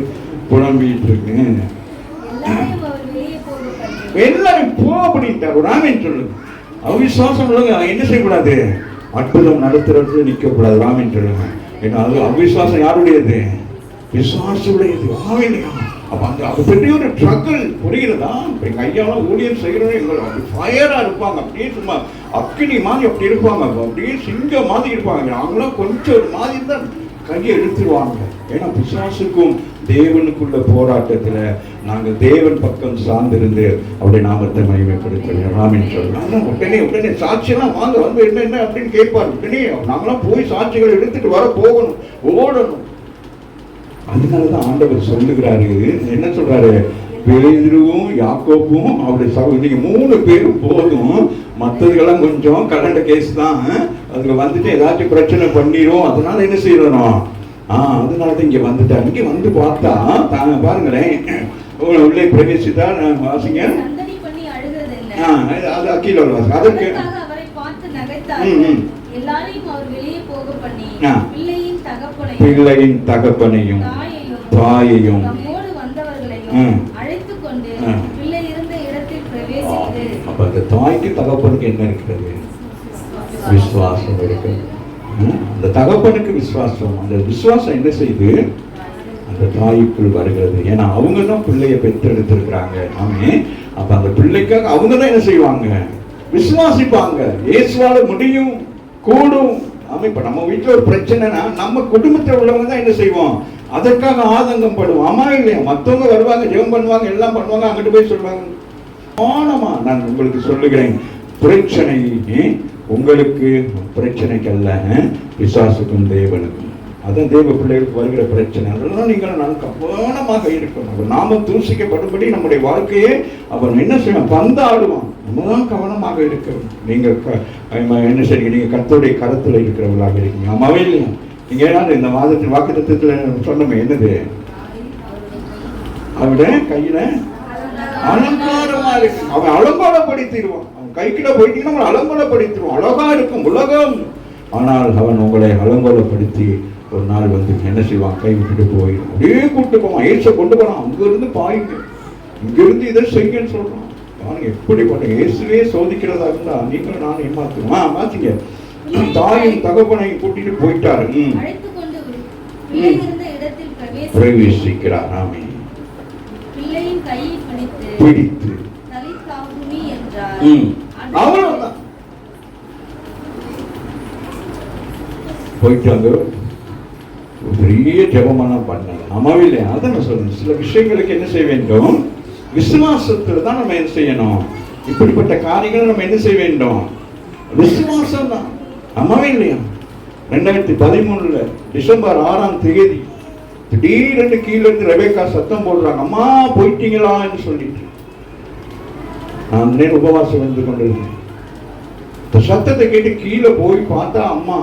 புலம்பிட்டு இருக்கேன். எல்லாரும் போ அப்படின்ட்டார். ராமன் சொல்லுங்க, அவிசுவாசம் சொல்லுங்க, என்ன செய்யக்கூடாது, அற்புதம் நடத்துறது நிற்கக்கூடாது. ராமன் சொல்லுங்க. ஏன்னா அது அவிசுவாசம் யாருடையது, விசுவாசுடையது. ஆவிலையா அப்ப அந்த அது பெரிய ஒரு ஸ்ட்ரகிள், புரிகிறதா? எங்க ஐயாவும் ஊழியர் செய்கிறவங்க அப்படி ஃபயரா இருப்பாங்க, அப்படியே சும்மா அக்கினி மாதிரி அப்படி இருப்பாங்க, அப்படியே சிங்க மாதிரி இருப்பாங்க. நாங்களாம் கொஞ்சம் ஒரு மாதிரி தான் கையை எடுத்துருவாங்க. ஏன்னா பிசாசுக்கும் தேவனுக்குள்ள போராட்டத்துல நாங்கள் தேவன் பக்கம் சார்ந்திருந்து அவருடைய நாமத்தை மகிமைப்படுத்துகிறோம். ராமின் சொல்லலாம். உடனே சாட்சியெல்லாம் வாங்க வந்து என்ன அப்படின்னு கேட்பாரு. உடனே நாங்களாம் போய் சாட்சிகளை எடுத்துட்டு வர போகணும், ஓடணும். அதனாலதான் ஆண்டவர் சொல்லுகிறாரு, என்ன சொல்றாரு, பேதுருவும் யாக்கோப்பும் அவருடைய சகோதரி 3 பேரும் போதும், மற்றதுக்கெல்லாம் கொஞ்சம் கரண்ட் கேஸ் தான், அதுக்கு வந்துட்டு ஏதாச்சும் பிரச்சனை பண்ணிடும். அதனால என்ன செய்யணும், அதனாலதான் இங்க வந்துட்டார். இங்க வந்து பார்த்தா பாருங்களேன், உள்ளே பிரவேசித்தா வாசிங்க, அது அக்கீழ அதற்கு பிள்ளையின் தகப்பனையும் தாயையும் அப்ப அந்த தாய்க்கு தகப்பனுக்கு என்ன இருக்கிறது, விசுவாசம் இருக்கு. அந்த தகப்பனுக்கு விசுவாசம், அந்த விசுவாசம் என்ன செய்யுது, அந்த தாய்க்குள் வருகிறது. ஏன்னா அவங்க தான் பிள்ளைய பெற்றெடுத்திருக்கிறாங்க. ஆமே. அப்ப அந்த பிள்ளைக்காக அவங்க தான் என்ன செய்வாங்க, விசுவாசிப்பாங்க. இயேசுவால முடியும், கூடும். ஆமா. இப்ப நம்ம வீட்டுல ஒரு பிரச்சனைனா நம்ம குடும்பத்தில் உள்ளவங்க தான் என்ன செய்வோம், அதற்காக ஆதங்கம் படுவோம். ஆமா இல்லையா? மற்றவங்க வருவாங்க, ஜெபம் பண்ணுவாங்க, எல்லாம் பண்ணுவாங்க, அங்கிட்டு போய் சொல்லுவாங்க ஆனமா நான் உங்களுக்கு சொல்லுகிறேன், பிரச்சனை உங்களுக்கு பிரச்சனைக்கு அல்ல, பிசாசுக்கும் தேவனுக்கும். அதான் தேவ பிள்ளைகளுக்கு வருகிற பிரச்சனை. அதெல்லாம் நீங்கள் நான் கவனமாக இருக்கணும். நாம தூசிக்கப்படும்படி நம்முடைய வாழ்க்கையே அவன் என்ன செய்வான், பந்தாடுவான். நம்ம தான் கவனமாக இருக்கணும். நீங்கள் என்ன செய்றீங்க, நீங்க கர்த்தருடைய கரத்துல இருக்கிறவர்களாக இருக்கீங்க. ஆமாவே இல்லையா? நீங்க ஏதாவது இந்த மாதத்தின் வாக்குத்தத்தத்துல சொன்னோமே, என்னது, அவட கையில அலங்காரமா இருக்கு. அவன் அலங்காரப்படுத்திடுவான். அவன் கைக்கிட்ட போயிட்டீங்கன்னா அவன் அலங்கோலப்படுத்திடுவான். அழகா இருக்கும் உலகம். ஆனால் அவன் உங்களை அலங்கோலப்படுத்தி ஒரு நாள் வந்து என்ன செய்வான், கை விட்டுட்டு போயிடும். அப்படியே கூப்பிட்டு போவான். ஏச கொண்டு போனான். அங்க இருந்து பாயுங்க, இங்க இருந்து இதை செய்யன்னு சொல்றான். பாருங்க எப்படி பண்ண. இயேசுவே சோதிக்கிறதா இருந்தா நீங்களும் நானும் ஏமாத்துவோம். மாத்தீங்க. தாயும் தகப்பனையும் கூட்டிட்டு போயிட்டாரு. பிரவேசிக்கிறார். ஆமே. பிடித்து அவ்வளவுதான் போயிட்டாங்க. பெரிய ஜெபமெல்லாம் பண்ணல. ஆமாவே இல்லையா? அதான் நான் சொல்றேன், சில விஷயங்களுக்கு என்ன செய்ய வேண்டும், விசுவாசத்துல தான் நம்ம என்ன செய்யணும். இப்படிப்பட்ட காரியங்களை நம்ம என்ன செய்ய வேண்டும், விசுவாசம் தான். ஆமாவே இல்லையா? 2013 டிசம்பர் 6ஆம் தேதி திடீரென்று கீழே இருந்து ரெபேக்கா சத்தம் போடுறாங்க, அம்மா போயிட்டீங்களான்னு சொல்லிட்டு. நான் உபவாசம் வந்து கொண்டிருந்தேன். இந்த சத்தத்தை கேட்டு கீழே போய் பார்த்தா அம்மா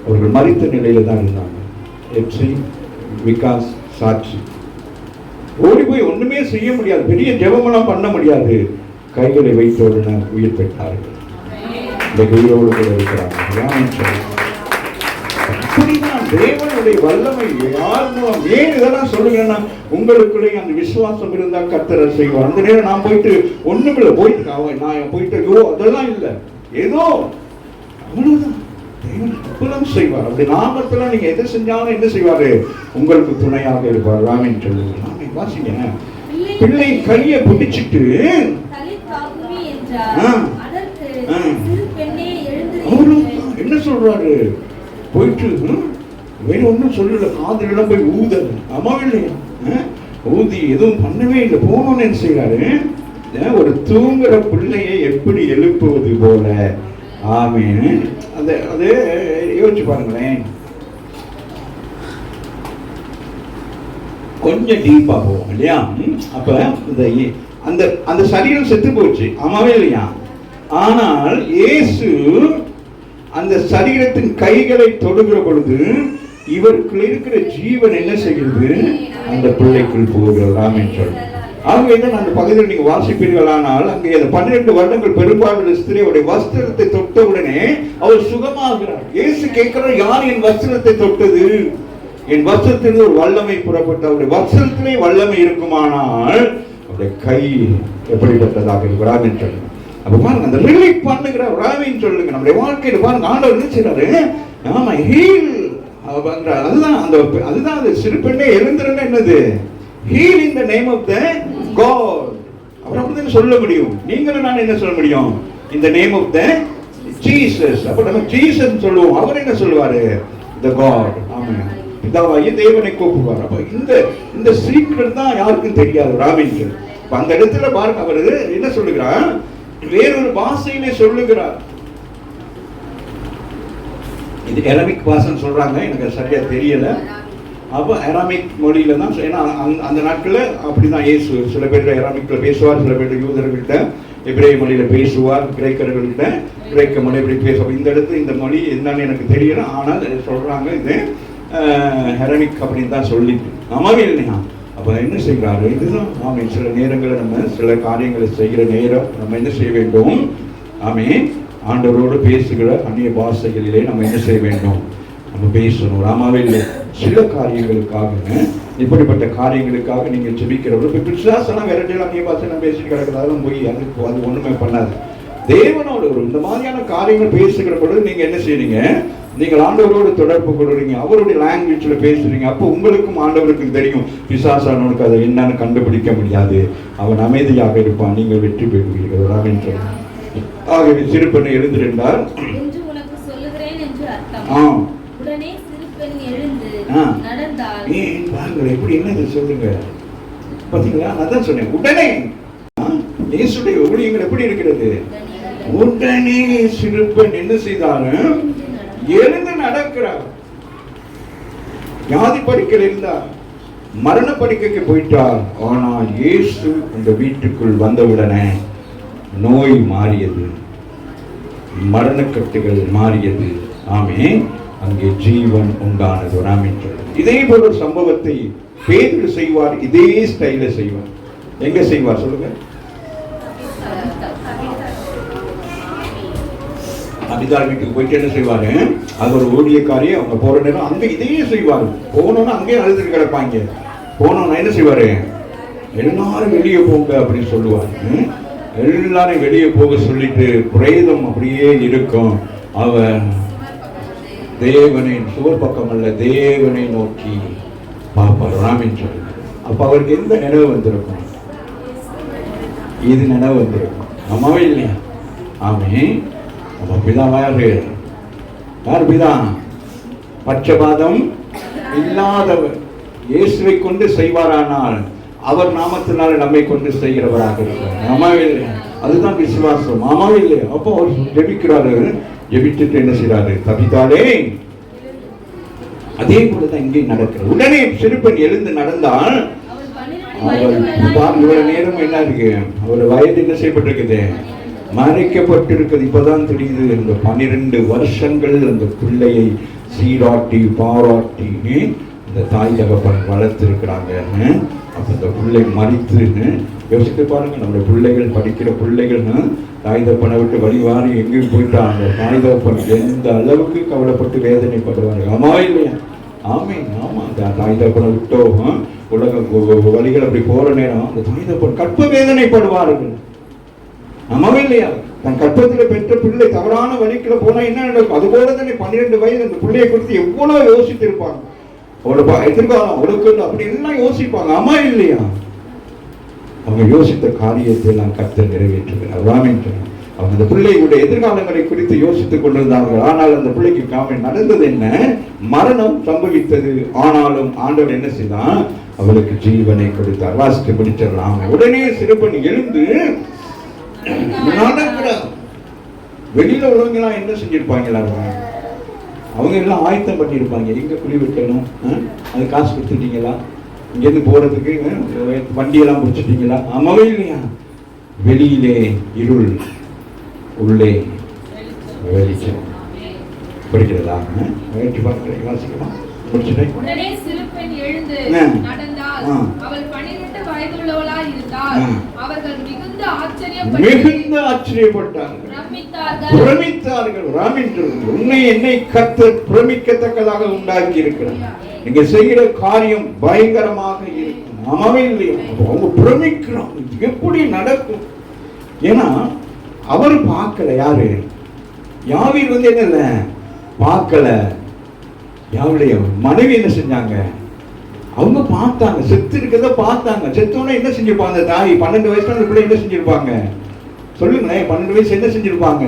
அவர்கள் மரித்த நிலையில தான் இருந்தாங்க. விகாஸ் சாட்சி ஓடி போய் ஒண்ணுமே செய்ய முடியாது, பெரிய ஜெபமெல்லாம் பண்ண முடியாது. கைகளை வைத்த உடனே உயிர் பெற்றார்கள். இந்த உயிரோடு கூட இருக்கிறாங்க. தேவனுடைய வல்லமை யார் மூலம். ஏன் இதெல்லாம் சொல்லுங்கன்னா, உங்களுக்குள்ளே அந்த விசுவாசம் இருந்தால் கர்த்தர் செய்வார். அந்த நேரம் நான் போயிட்டு ஒண்ணுமில்ல, போயிட்டு நான் போயிட்டு அதெல்லாம் இல்லை, ஏதோ அவ்வளவுதான். தேவன் அற்புதம் செய்வார். அப்படி நாமத்துல நீங்க எதை செஞ்சாலும் என்ன செய்வாரு, உங்களுக்கு துணையாக இருப்பார். ராமின் சொல்லுங்க. வாசிங்க. பிள்ளை கையை பிடிச்சிட்டு என்ன சொல்றாரு, போயிட்டு வேற ஒன்றும் சொல்லல, காதலாம் போய் ஊதல். அம்மாவே இல்லையா? ஊதி எதுவும் பண்ணவே இல்லை. போனோன்னு என்ன செய்யறாரு, ஒரு தூங்குற பிள்ளையை எப்படி எழுப்புவது போல. ஆமே. அது யோசிச்சு பாருங்களேன். கொஞ்சம் டீப்பா போவோம் இல்லையா? அப்ப அந்த அந்த சரீரம் செத்து போச்சு. ஆமாவே இல்லையா? ஆனால் இயேசு அந்த சரீரத்தின் கைகளை தொடுகிற பொழுது இவருக்குள் இருக்கிற ஜீவன் என்ன செய்கிறது, அந்த பிள்ளைக்குள் போகிறது. ஆமென் சொல்லுங்க. ஆகவே தான் அந்த பகுதியில் நீங்க வாசிப்பீர்களானால், அங்கே 12 வருடங்கள் பெரும்பாலான ஸ்திரீயுடைய வஸ்திரத்தை தொட்ட உடனே அவர் சுகமாகிறார். இயேசு கேட்கிறார், யார் என் வஸ்திரத்தை தொட்டது? என் வஸ்திரத்திலிருந்து ஒரு வல்லமை புறப்பட்ட, அவருடைய வஸ்திரத்திலே வல்லமை இருக்குமானால் அவருடைய கை எப்படிப்பட்டதாக இருக்கிறார் என்று சொல்லுங்க. அப்ப பாருங்க, அந்த ரிலீஃப் பண்ணுகிற ராமின்னு சொல்லுங்க. நம்முடைய வாழ்க்கையில பாருங்க, ஆண்டவர் என்ன செய்றாரு, ஆமா ஹீல். அதுதான் அந்த சிறு பெண்ணே எழுந்திருந்தா என்னது, heal in the name of the God. அவர் அப்படிதான் சொல்ல முடியும். நீங்களும் நான் என்ன சொல்ல முடியும், in the name of the Jesus. அப்ப நம்ம ஜீசஸ் சொல்லுவோம், அவர் என்ன சொல்லுவாரு, தி காட். ஆமென். பிதாவாகிய தேவனை கூப்பிடுவார். அப்ப இந்த சீக்ரெட் தான் யாருக்கும் தெரியாது ராமிக்கு. அந்த இடத்துல பாருங்க, அவர் என்ன சொல்லுகிறார், வேறொரு பாஷையிலே சொல்லுகிறார். இது அரபிக் பாஷைன்னு சொல்றாங்க, எனக்கு சரியா தெரியல. அப்போ அரபிக் மொழியில தான், ஏன்னா அந்த நாட்கள்ல அப்படிதான் இயேசு சில பேர் அரபிக்ல பேசுவார், சில பேர் யூதர்கள்ட்ட எபிரேய மொழியில பேசுவார், கிரேக்கர்கள்ட்ட கிரேக்க மொழி எப்படி பேசுவார். இந்த இடத்துல இந்த மொழி என்னன்னு எனக்கு தெரியல, ஆனால் சொல்றாங்க இது அரபிக் அப்படின்னு தான் சொல்லிட்டு. ஆமாவே இல்லையா? அப்போ என்ன செய்கிறாரு, இதுதான் ஆமே. சில நேரங்களில் நம்ம சில காரியங்களை செய்கிற நேரம் நம்ம என்ன செய்ய வேண்டும், ஆமே, ஆண்டவரோடு பேசுகிற அந்நிய பாஷைகளிலே நம்ம என்ன செய்ய வேண்டும், நம்ம பேசணும். ஆமாவே இல்லை? சில காரியங்களுக்காக, இப்படிப்பட்ட காரியங்களுக்காக நீங்கள் ஜெபிக்கிறவர்கள் இப்போ பிசாசெல்லாம் விரட்டியெல்லாம் அந்நிய பாஷையெல்லாம் பேசிட்டு கிடக்கிறதாலும் போய் அது ஒன்றுமே பண்ணாது. தேவனோடு ஒரு இந்த மாதிரியான காரியங்கள் பேசுகிற பொழுது நீங்கள் என்ன செய்றீங்க, நீங்கள் ஆண்டவரோடு தொடர்பு கொள்றீங்க, அவருடைய லாங்குவேஜ்ல பேசுறீங்க. அப்போ உங்களுக்கும் ஆண்டவருக்கும் தெரியும், பிசாசானவனுக்கு அதை என்னன்னு கண்டுபிடிக்க முடியாது, அவன் அமைதியாக இருப்பான், நீங்கள் வெற்றி பெறுவீர்கள். ஆகவே சிறு பெண்ணை எழுந்திருந்தார் என்று உனக்கு சொல்லுகிறேன் என்று அர்த்தம். உடனே சிறு பெண் எழுந்து நடந்தாள். பாருங்கள் எப்படி, என்ன சொல்லுங்க, பாத்தீங்களா? அதான் சொன்னேன், உடனே இயேசுடைய ஊழியங்கள் எப்படி இருக்கிறது? உடனே சிறுப்பன் என்ன செய்தாலும் எழுந்து நடக்கிறார். வியாதி படுக்கையில் இருந்தார், மரண படுக்கைக்கு போயிட்டார். ஆனால் இயேசு அந்த வீட்டுக்குள் வந்தவுடனே நோய் மாறியது, மரணக்கட்டுகள் மாறியது. ஆமென். அங்கே ஜீவன் உண்டானது. ஆமென். இதே போல ஒரு சம்பவத்தை பேதுரு செய்வார். இதே ஸ்டைல செய்வார். எங்க செய்வார் சொல்லுங்க? அபிதார் வீட்டுக்கு போயிட்டு என்ன செய்வாரு? அது ஒரு ஊழியக்காரி, அவங்க போற நேரம் அங்க இதையே செய்வாரு. போனோன்னா அங்கேயே அழுதுட்டு கிடப்பாங்க. போனோன்னா என்ன செய்வாரு? எல்லாரும் வெளியே போங்க அப்படின்னு சொல்லுவாரு. எல்லாரும் வெளியே போக சொல்லிட்டு பிரேதம் அப்படியே இருக்கும். அவன் தேவனை சுவர் பக்கம் அல்ல, தேவனை நோக்கி பாப்பார். ராமின் சொல்லு. அப்ப அவருக்கு எந்த நினைவு வந்திருக்கும்? இது நினைவு வந்திருக்கும். அம்மாவே இல்லையா? ஆமே. அப்ப பிதாவா யாரு? யார் பிதா? பட்சபாதம் இல்லாதவர். இயேசுவை கொண்டு செய்வாரானால் அவர் நாமத்தினால நம்மை கொண்டு செய்கிறவராக இருக்கிறார். அம்மாவே இல்லையா? அதுதான் விசுவாசம். அம்மாவே இல்லையா? அப்போ அவர் ஜெபிக்கிறாரு. ஜெபிச்சுட்டு என்ன செய்யறாரு? தபித்தாலே. அதே போலதான் இங்கே நடக்கிறது. உடனே சிறுப்பன் எழுந்து நடந்தால் இவ்வளவு நேரம் என்ன இருக்கு? அவர் வயது என்ன செய்யப்பட்டிருக்குது? மறைக்கப்பட்டிருக்குது. இப்பதான் தெரியுது. இந்த 12 வருஷங்கள் அந்த பிள்ளையை சீராட்டி பாராட்டி இந்த தாய் தகப்பன் வளர்த்திருக்கிறாங்க. அப்ப இந்த பிள்ளை மறித்து யோசித்து பாருங்க. நம்முடைய பிள்ளைகள், படிக்கிற பிள்ளைகள் தாய் தகப்பனை விட்டு வழிவாரி எங்கேயும் போயிட்டாங்க. தாய் தகப்பன் எந்த அளவுக்கு கவலைப்பட்டு வேதனைப்படுவாங்க. ஆமா இல்லையா? ஆமே. ஆமா. அந்த தாய் தகப்பனை விட்டோ உலக வழிகள் அப்படி போற நேரம் அந்த தாய் தகப்பன் கற்ப வேதனைப்படுவார்கள். ஆமாவே இல்லையா? தன் கற்பத்தில் பெற்ற பிள்ளை தவறான வழிக்குள்ள போனா என்ன நடக்கும்? அது போல தானே 12 வயது அந்த பிள்ளையை குறித்து எவ்வளவு யோசித்திருப்பாங்க. அவளோட எதிர்காலம் அவளுக்கு அப்படி எல்லாம் யோசிப்பாங்க. ஆமா இல்லையா? அவங்க யோசித்த காரியத்தை நான் கர்த்தர் நிறைவேற்றுகிறார். ராமன் அவங்க அந்த பிள்ளைகளுடைய எதிர்காலங்களை குறித்து யோசித்துக் கொண்டிருந்தார்கள். ஆனால் அந்த பிள்ளைக்கு காமன் நடந்தது என்ன? மரணம் சம்பவித்தது. ஆனாலும் ஆண்டவர் என்ன செய்தான்? அவளுக்கு ஜீவனை கொடுத்தார். வாசித்து முடிச்சிடலாம். உடனே சிறுப்பன் எழுந்து நடக்கிறார். வெளியில உள்ளவங்க எல்லாம் என்ன செஞ்சிருப்பாங்களா? அவங்க எல்லாம் ஆயத்தம் பண்ணியிருப்பாங்க. எங்க குழி வைக்கணும், அது காசு கொடுத்துட்டீங்களா? இங்கேருந்து போறதுக்கு வண்டியெல்லாம் முடிச்சுட்டீங்களா? ஆமாவே இல்லையா? வெளியிலே இருள், உள்ளே வெளிச்சம். படிக்கிறதா? வாசிக்கலாம். உடனே சிறுப்பெண் எழுந்து நடந்தாள். அவள் 12 வயதுள்ளவளாய் இருந்தாள். அவர்கள் மிகுந்த ஆச்சரியப்பட்டார்கள், பிரமித்தார்கள். உன்னை என்னை கர்த்தர் பிரமிக்கத்தக்கதாக உண்டாக்கி இருக்கிறார். நீங்க செய்கிற காரியம் பயங்கரமாக இருக்கும். ஆமாவே இல்லையா? அவங்க பிரமிக்கிறோம். எப்படி நடக்கும்? ஏன்னா அவர் பார்க்கல. யாரு? யாவீர் என்ன பார்க்கல. யாருடைய மனைவி என்ன செஞ்சாங்க? அவங்க பார்த்தாங்க. செத்து இருக்கிறத பார்த்தாங்க. செத்தோன்னு என்ன செஞ்சிருப்பாங்க? அந்த தாய் 12 வயசுல அந்த பிள்ளை என்ன செஞ்சிருப்பாங்க? சொல்லுங்களேன். 12 வயசு என்ன செஞ்சிருப்பாங்க?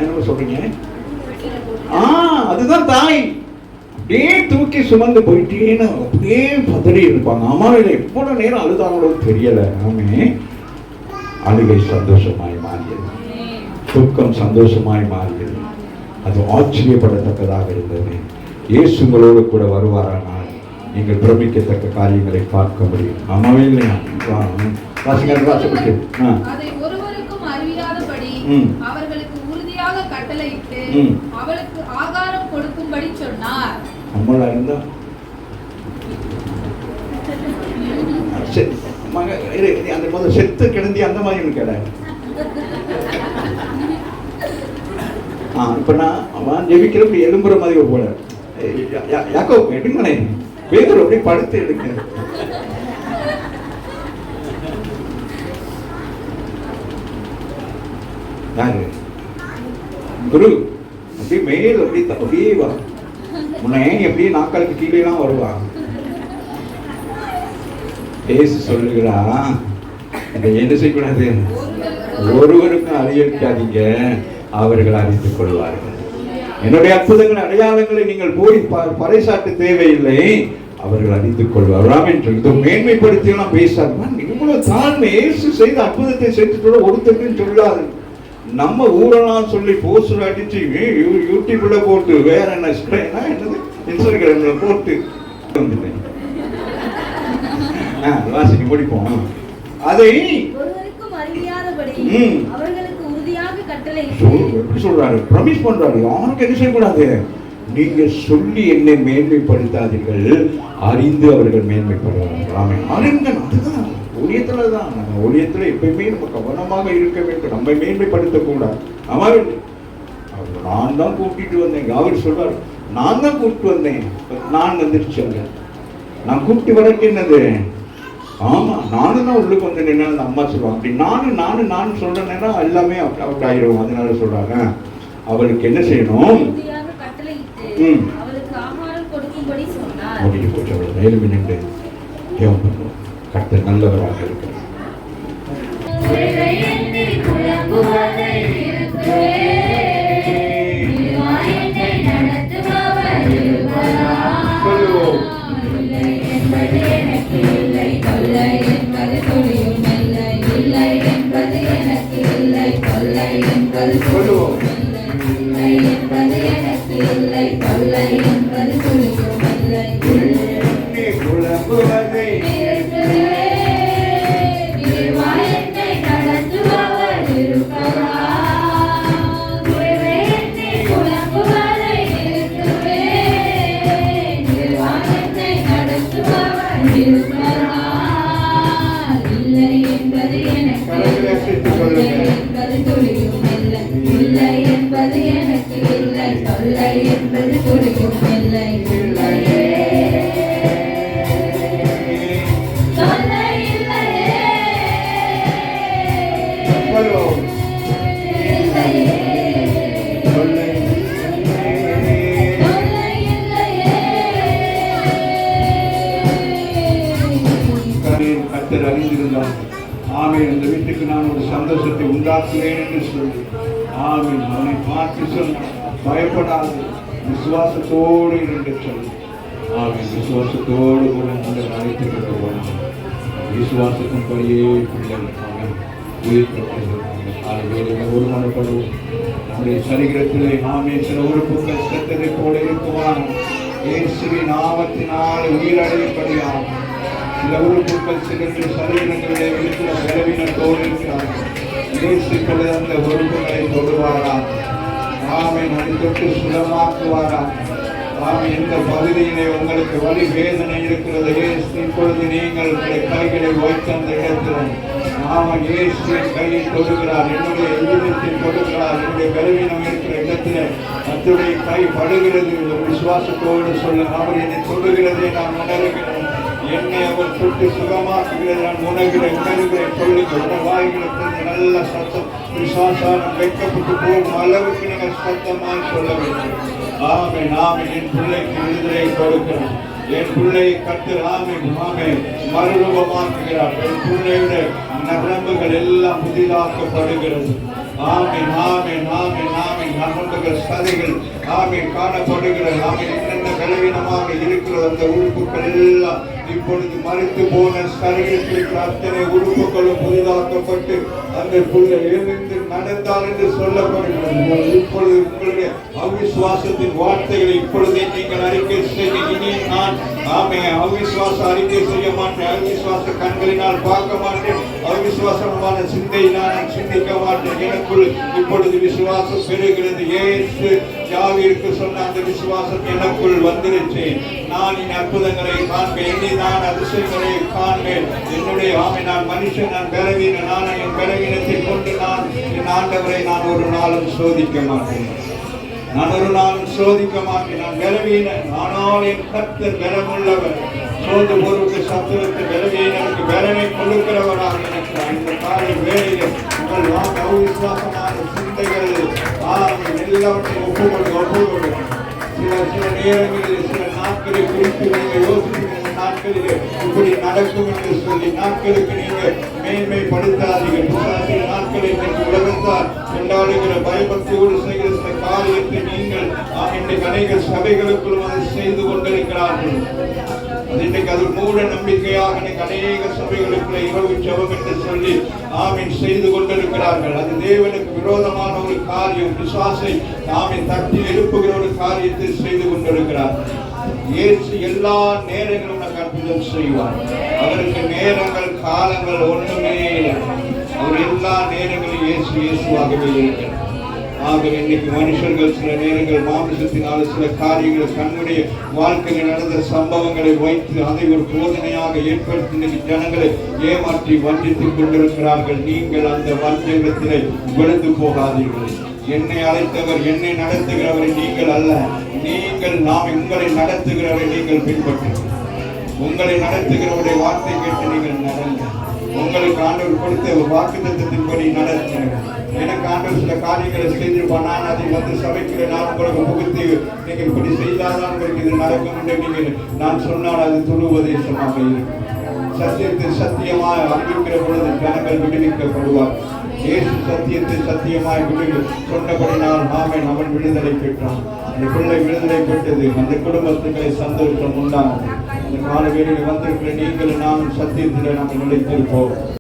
என்ன சொல்றீங்க? அதுதான் தாய். அப்படியே தூக்கி சுமந்து போயிட்டேன்னு அப்படியே பதறி இருப்பாங்க. அம்மாவில எவ்வளவு நேரம் அழுதாங்களோ தெரியல. ஆமே. அழுகை சந்தோஷமாய் மாறியது, துக்கம் சந்தோஷமாய் மாறியது. அது ஆச்சரியப்படத்தக்கதாக இருந்தது. இயேசு உங்களோடு கூட வருவாரானால் நீங்கள் பிரமிக்கத்தக்க காரியங்களை பார்க்க முடியும். அம்மாவே இல்லையா? அதை ஒருவருக்கும் அறியாதபடி அவர்களுக்கு உறுதியாக கட்டளையிட்டு அவளுக்கு ஆகாரம் கொடுக்கும்படி சொன்னார். நம்மளா இருந்தா அந்த முதல் செத்து கிடந்தி அந்த மாதிரி கிடையாது. இப்ப நான் அவன் ஜெபிக்கிற எலும்புற மாதிரி போல யாக்கோ எடுங்கண்ணே பேதர் அப்படி படுத்து எடுக்க. யாரு? குரு அப்படியே மேல் அப்படியே வா. முன்னே எப்படியே நாக்காளுக்கு கீழே எல்லாம் வருவா. பேசி சொல்லுகிறா, என்ன செய்யக்கூடாது? ஒருவருக்கும் அறிவிக்காதீங்க, அவர்கள் அறிந்து கொள்வார்கள். என்னுடைய அற்புதங்கள் அடையாளங்களை நீங்கள் போய் பறைசாட்ட தேவையில்லை, அவர்கள் அறிந்து கொள்வார். ஆமென். இது மேன்மைப்படுத்தி எல்லாம் பேசாது. இவ்வளவு தாழ்மை, இயேசு செய்த அற்புதத்தை சேர்த்து ஒருத்தருக்கும் சொல்லாது. நம்ம ஊரெல்லாம் சொல்லி போஸ்டர் அடிச்சு யூடியூப்ல போட்டு வேற என்ன என்னது இன்ஸ்டாகிராம்ல போட்டு வாசிக்க முடிப்போம். அதை ஒருவருக்கும் அறியாதபடி அவர்களுக்கு உறுதியாக கட்டளை எப்படி சொல்றாரு, ப்ராமிஸ் பண்றாரு. யாருக்கு என்ன செய்யக்கூடாது, நீங்க சொல்லி என்னை மேன்மைப்படுத்தாதீர்கள், அறிந்து அவர்கள் மேன்மைப்படுவார்கள். ஆமென். அறிந்தன் அதுதான் ஊழியத்துலதான். நம்ம ஊழியத்துல எப்பயுமே நம்ம கவனமாக இருக்க வேண்டும், நம்மை மேன்மைப்படுத்தக்கூடாது. ஆமாம். நான் தான் கூட்டிட்டு வந்தேன். அவர் சொல்றாரு, நான் தான் கூப்பிட்டு வந்தேன், நான் வந்துருச்சு. நான் கூப்பிட்டு வரைக்கும் என்னது, ஆமா நானும் தான் உள்ளுக்கு வந்து என்ன அம்மா சொல்லுவாங்க. அப்படி நானும் சொல்றேன்னா எல்லாமே அவுட் ஆயிரும். அதனால சொல்றாங்க அவளுக்கு என்ன செய்யணும், முடிஞ்சு போச்சு. அவள் மேலும் நின்று ஜெபம் பண்ணுவோம். கர்த்தர் நல்லவராக இருக்கிறார். இந்த வீட்டுக்கு நான் ஒரு சந்தோஷத்தை உண்டாக்குவேன் என்று சொல்லி ஆமீன். அவனை பார்த்து சொன்ன பயப்படாது, விசுவாசத்தோடு என்று சொல்லி ஆமீன். விசுவாசத்தோடு கூட நீங்கள் அழைத்து கொண்டு போகணும். விசுவாசத்தின் படியே பிள்ளைகள் உயிர்ப்பட்டது ஒருமனப்படுவோம். நம்முடைய சரீரத்திலே ஆமே சில உறுப்புகள் செத்ததை போல இருக்குவான். இயேசுவின் நாமத்தினால் உயிரடையப்படியாகும். சில உறுப்புகள் சிலர் சரீரங்களிலே இருக்கிற பலவீனத்தோடு இருக்கிறார்கள். இயேசுக்கள் அந்த உறுப்புகளை தொடுவாரா, ஆமை அதை தொட்டு சுலமாக்குவாரா. ஆமை எந்த பகுதியிலே உங்களுக்கு வலி வேதனை இருக்கிறது, இயேசு இப்பொழுது நீங்கள் கைகளை வைத்த அந்த இடத்தில் ஆமாம் இயேசுவின் கையை தொடுகிறார். என்னுடைய இதயத்தை தொடுகிறார். என்னுடைய பலவீனம் இருக்கிற இடத்துல அத்துடைய கை படுகிறது. விசுவாசத்தோடு சொல்ல, அவர் என்னை தொடுகிறதை நான் உணர்கிறேன், என்னை அவர் தொட்டு சுகமாக்குகிறது நான் உணர்கிறேன் சொல்லுங்கள். வாய்களுக்கு நல்ல சத்தம் விசுவாசம் வைக்கப்பட்டு போகும் அளவுக்கு நீங்கள் சத்தமாக சொல்ல வேண்டும். ஆமை நாம என் பிள்ளைக்கு விடுதலை கொடுக்கிறோம். என் பிள்ளையை கட்டு ஆமை ஆமை மறுரூபமாக்குகிறார். என் பிள்ளையுடைய நரம்புகள் எல்லாம் புதிதாக்கப்படுகிறது. ஆமை நாமே நாமே நாமே நரம்புகள் சதைகள் ஆமை காணப்படுகிறது. ஆமை என்னென்ன பலவீனமாக இருக்கிற அந்த உறுப்புகள் எல்லாம் இப்பொழுது மறைத்து போன சரீரத்திற்கு அத்தனை உறுப்புகளும் புதிதாக்கப்பட்டு அந்த பிள்ளை எழுந்து நடந்தால் என்று சொல்லப்படுகிறது. இப்பொழுது உங்களுடைய அவிசுவாசத்தின் வார்த்தைகளை இப்பொழுதே நீங்கள் அறிக்கை செய்ய. இனி நான் ஆமை அவிசுவாச அறிக்கை செய்ய மாட்டேன், அவிசுவாச கண்களினால் பார்க்க மாட்டேன், அவிசுவாசமான சிந்தையை நான் சிந்திக்க மாட்டேன். எனக்குள் இப்பொழுது விசுவாசம் பெறுகிறது. இயேசு யாவிற்கு சொன்ன அந்த விசுவாசம் எனக்குள் வந்துருச்சு. நான் என் அற்புதங்களை காண்பேன், நான் அதிசயங்களை காண்பேன். என்னுடைய ஆமை நான் மனுஷன், நான் பலவீன, நான் என் பலவீனத்தை கொண்டு நான் என் ஆண்டவரை நான் ஒரு நாளும் சோதிக்க மாட்டேன். நான் ஒரு நாளும் சோதிக்க மாட்டேன். நான் பலவீனன், ஆனால் என் கர்த்தர் பலமுள்ளவர். சோது பொருளுக்கு சத்துவத்தை பலவீனனுக்கு பலனை கொடுக்கிறவராக இருக்கிறார். இந்த காலை வேளையில் உங்கள் அவிசுவாசமான சிந்தைகள் எல்லாவற்றையும் ஒப்புக்கொண்டு சில நேரங்களில் சில நாட்களை குறித்து நீங்கள் யோசிக்கிற நாட்களிலே இப்படி நடக்கும் என்று சொல்லி நாட்களுக்கு நீங்கள் மேன்மைப்படுத்தாதீர்கள். நாட்களை உலகத்தால் கொண்டாடுகிற பயபக்தியோடு செய்கிற காரியத்தை நீங்கள் இன்றைக்கு அநேக சபைகளுக்குள் அதை செய்து கொண்டிருக்கிறார்கள். அது இன்றைக்கு அது மூட நம்பிக்கையாக இன்னைக்கு அநேக சபைகளுக்குள்ள இரவு ஜெபம் என்று சொல்லி ஆமீன் செய்து கொண்டிருக்கிறார்கள். அது தேவனுக்கு விரோதமான ஒரு காரியம். பிசாசை ஆமீன் தட்டி எழுப்புகிற ஒரு காரியத்தை செய்து கொண்டிருக்கிறார்கள். இயேசு எல்லா நேரங்களும் உனக்கு அற்புதம் செய்வார். அவருக்கு நேரங்கள் காலங்கள் ஒன்றுமே இல்லை. அவர் எல்லா நேரங்களும் இயேசுவாகவே இருக்கிறார். ஆகவே இன்னைக்கு மனுஷர்கள் சில நேரங்கள் மாமிசத்தினால சில காரியங்கள் தன்னுடைய வாழ்க்கையில் நடந்த சம்பவங்களை வைத்து அதை ஒரு போதனையாக ஏற்படுத்தி இன்னைக்கு ஜனங்களை ஏமாற்றி வஞ்சித்துக் கொண்டிருக்கிறார்கள். நீங்கள் அந்த வஞ்சகத்திலே விழுந்து போகாதீர்கள். என்னை அழைத்தவர், என்னை நடத்துகிறவரை நீங்கள் அல்ல, நீங்கள் நாம் உங்களை நடத்துகிறவரை நீங்கள் பின்பற்றுங்கள். உங்களை நடத்துகிறவருடைய வார்த்தை கேட்டு நீங்கள் நடங்க. உங்களுக்கு ஆண்டவர் கொடுத்த ஒரு வாக்குத்தத்தத்தின்படி நடத்துங்க. எனக்கு ஆண்டவர் சில காரியங்களை செய்திருப்பான், நான் அதை வந்து சபைக்கிறேன், நான் உங்களுக்கு புகுத்தி நீங்கள் இப்படி செய்தால்தான் உங்களுக்கு இது நடக்கும் என்று நீங்கள் நான் சொன்னால் அது துருவதேசமாக இருக்கும். சத்தியத்தை சத்தியமாய் அறிவிக்கிற பொழுது ஜனங்கள் விடுவிக்கப்படுவார். இயேசு சத்தியத்தை சத்தியமாய் சொன்னபடினால் ஆமென். அவன் விடுதலை பெற்றான். அந்த பிள்ளை விடுதலை பெற்றது. அந்த குடும்பத்துக்களை சந்தோஷம் உண்டானது. இந்த கால வேளையில் வந்திருக்கிற நீங்கள் நாம் சத்தியத்தில் நாம் நிலைத்திருப்போம்.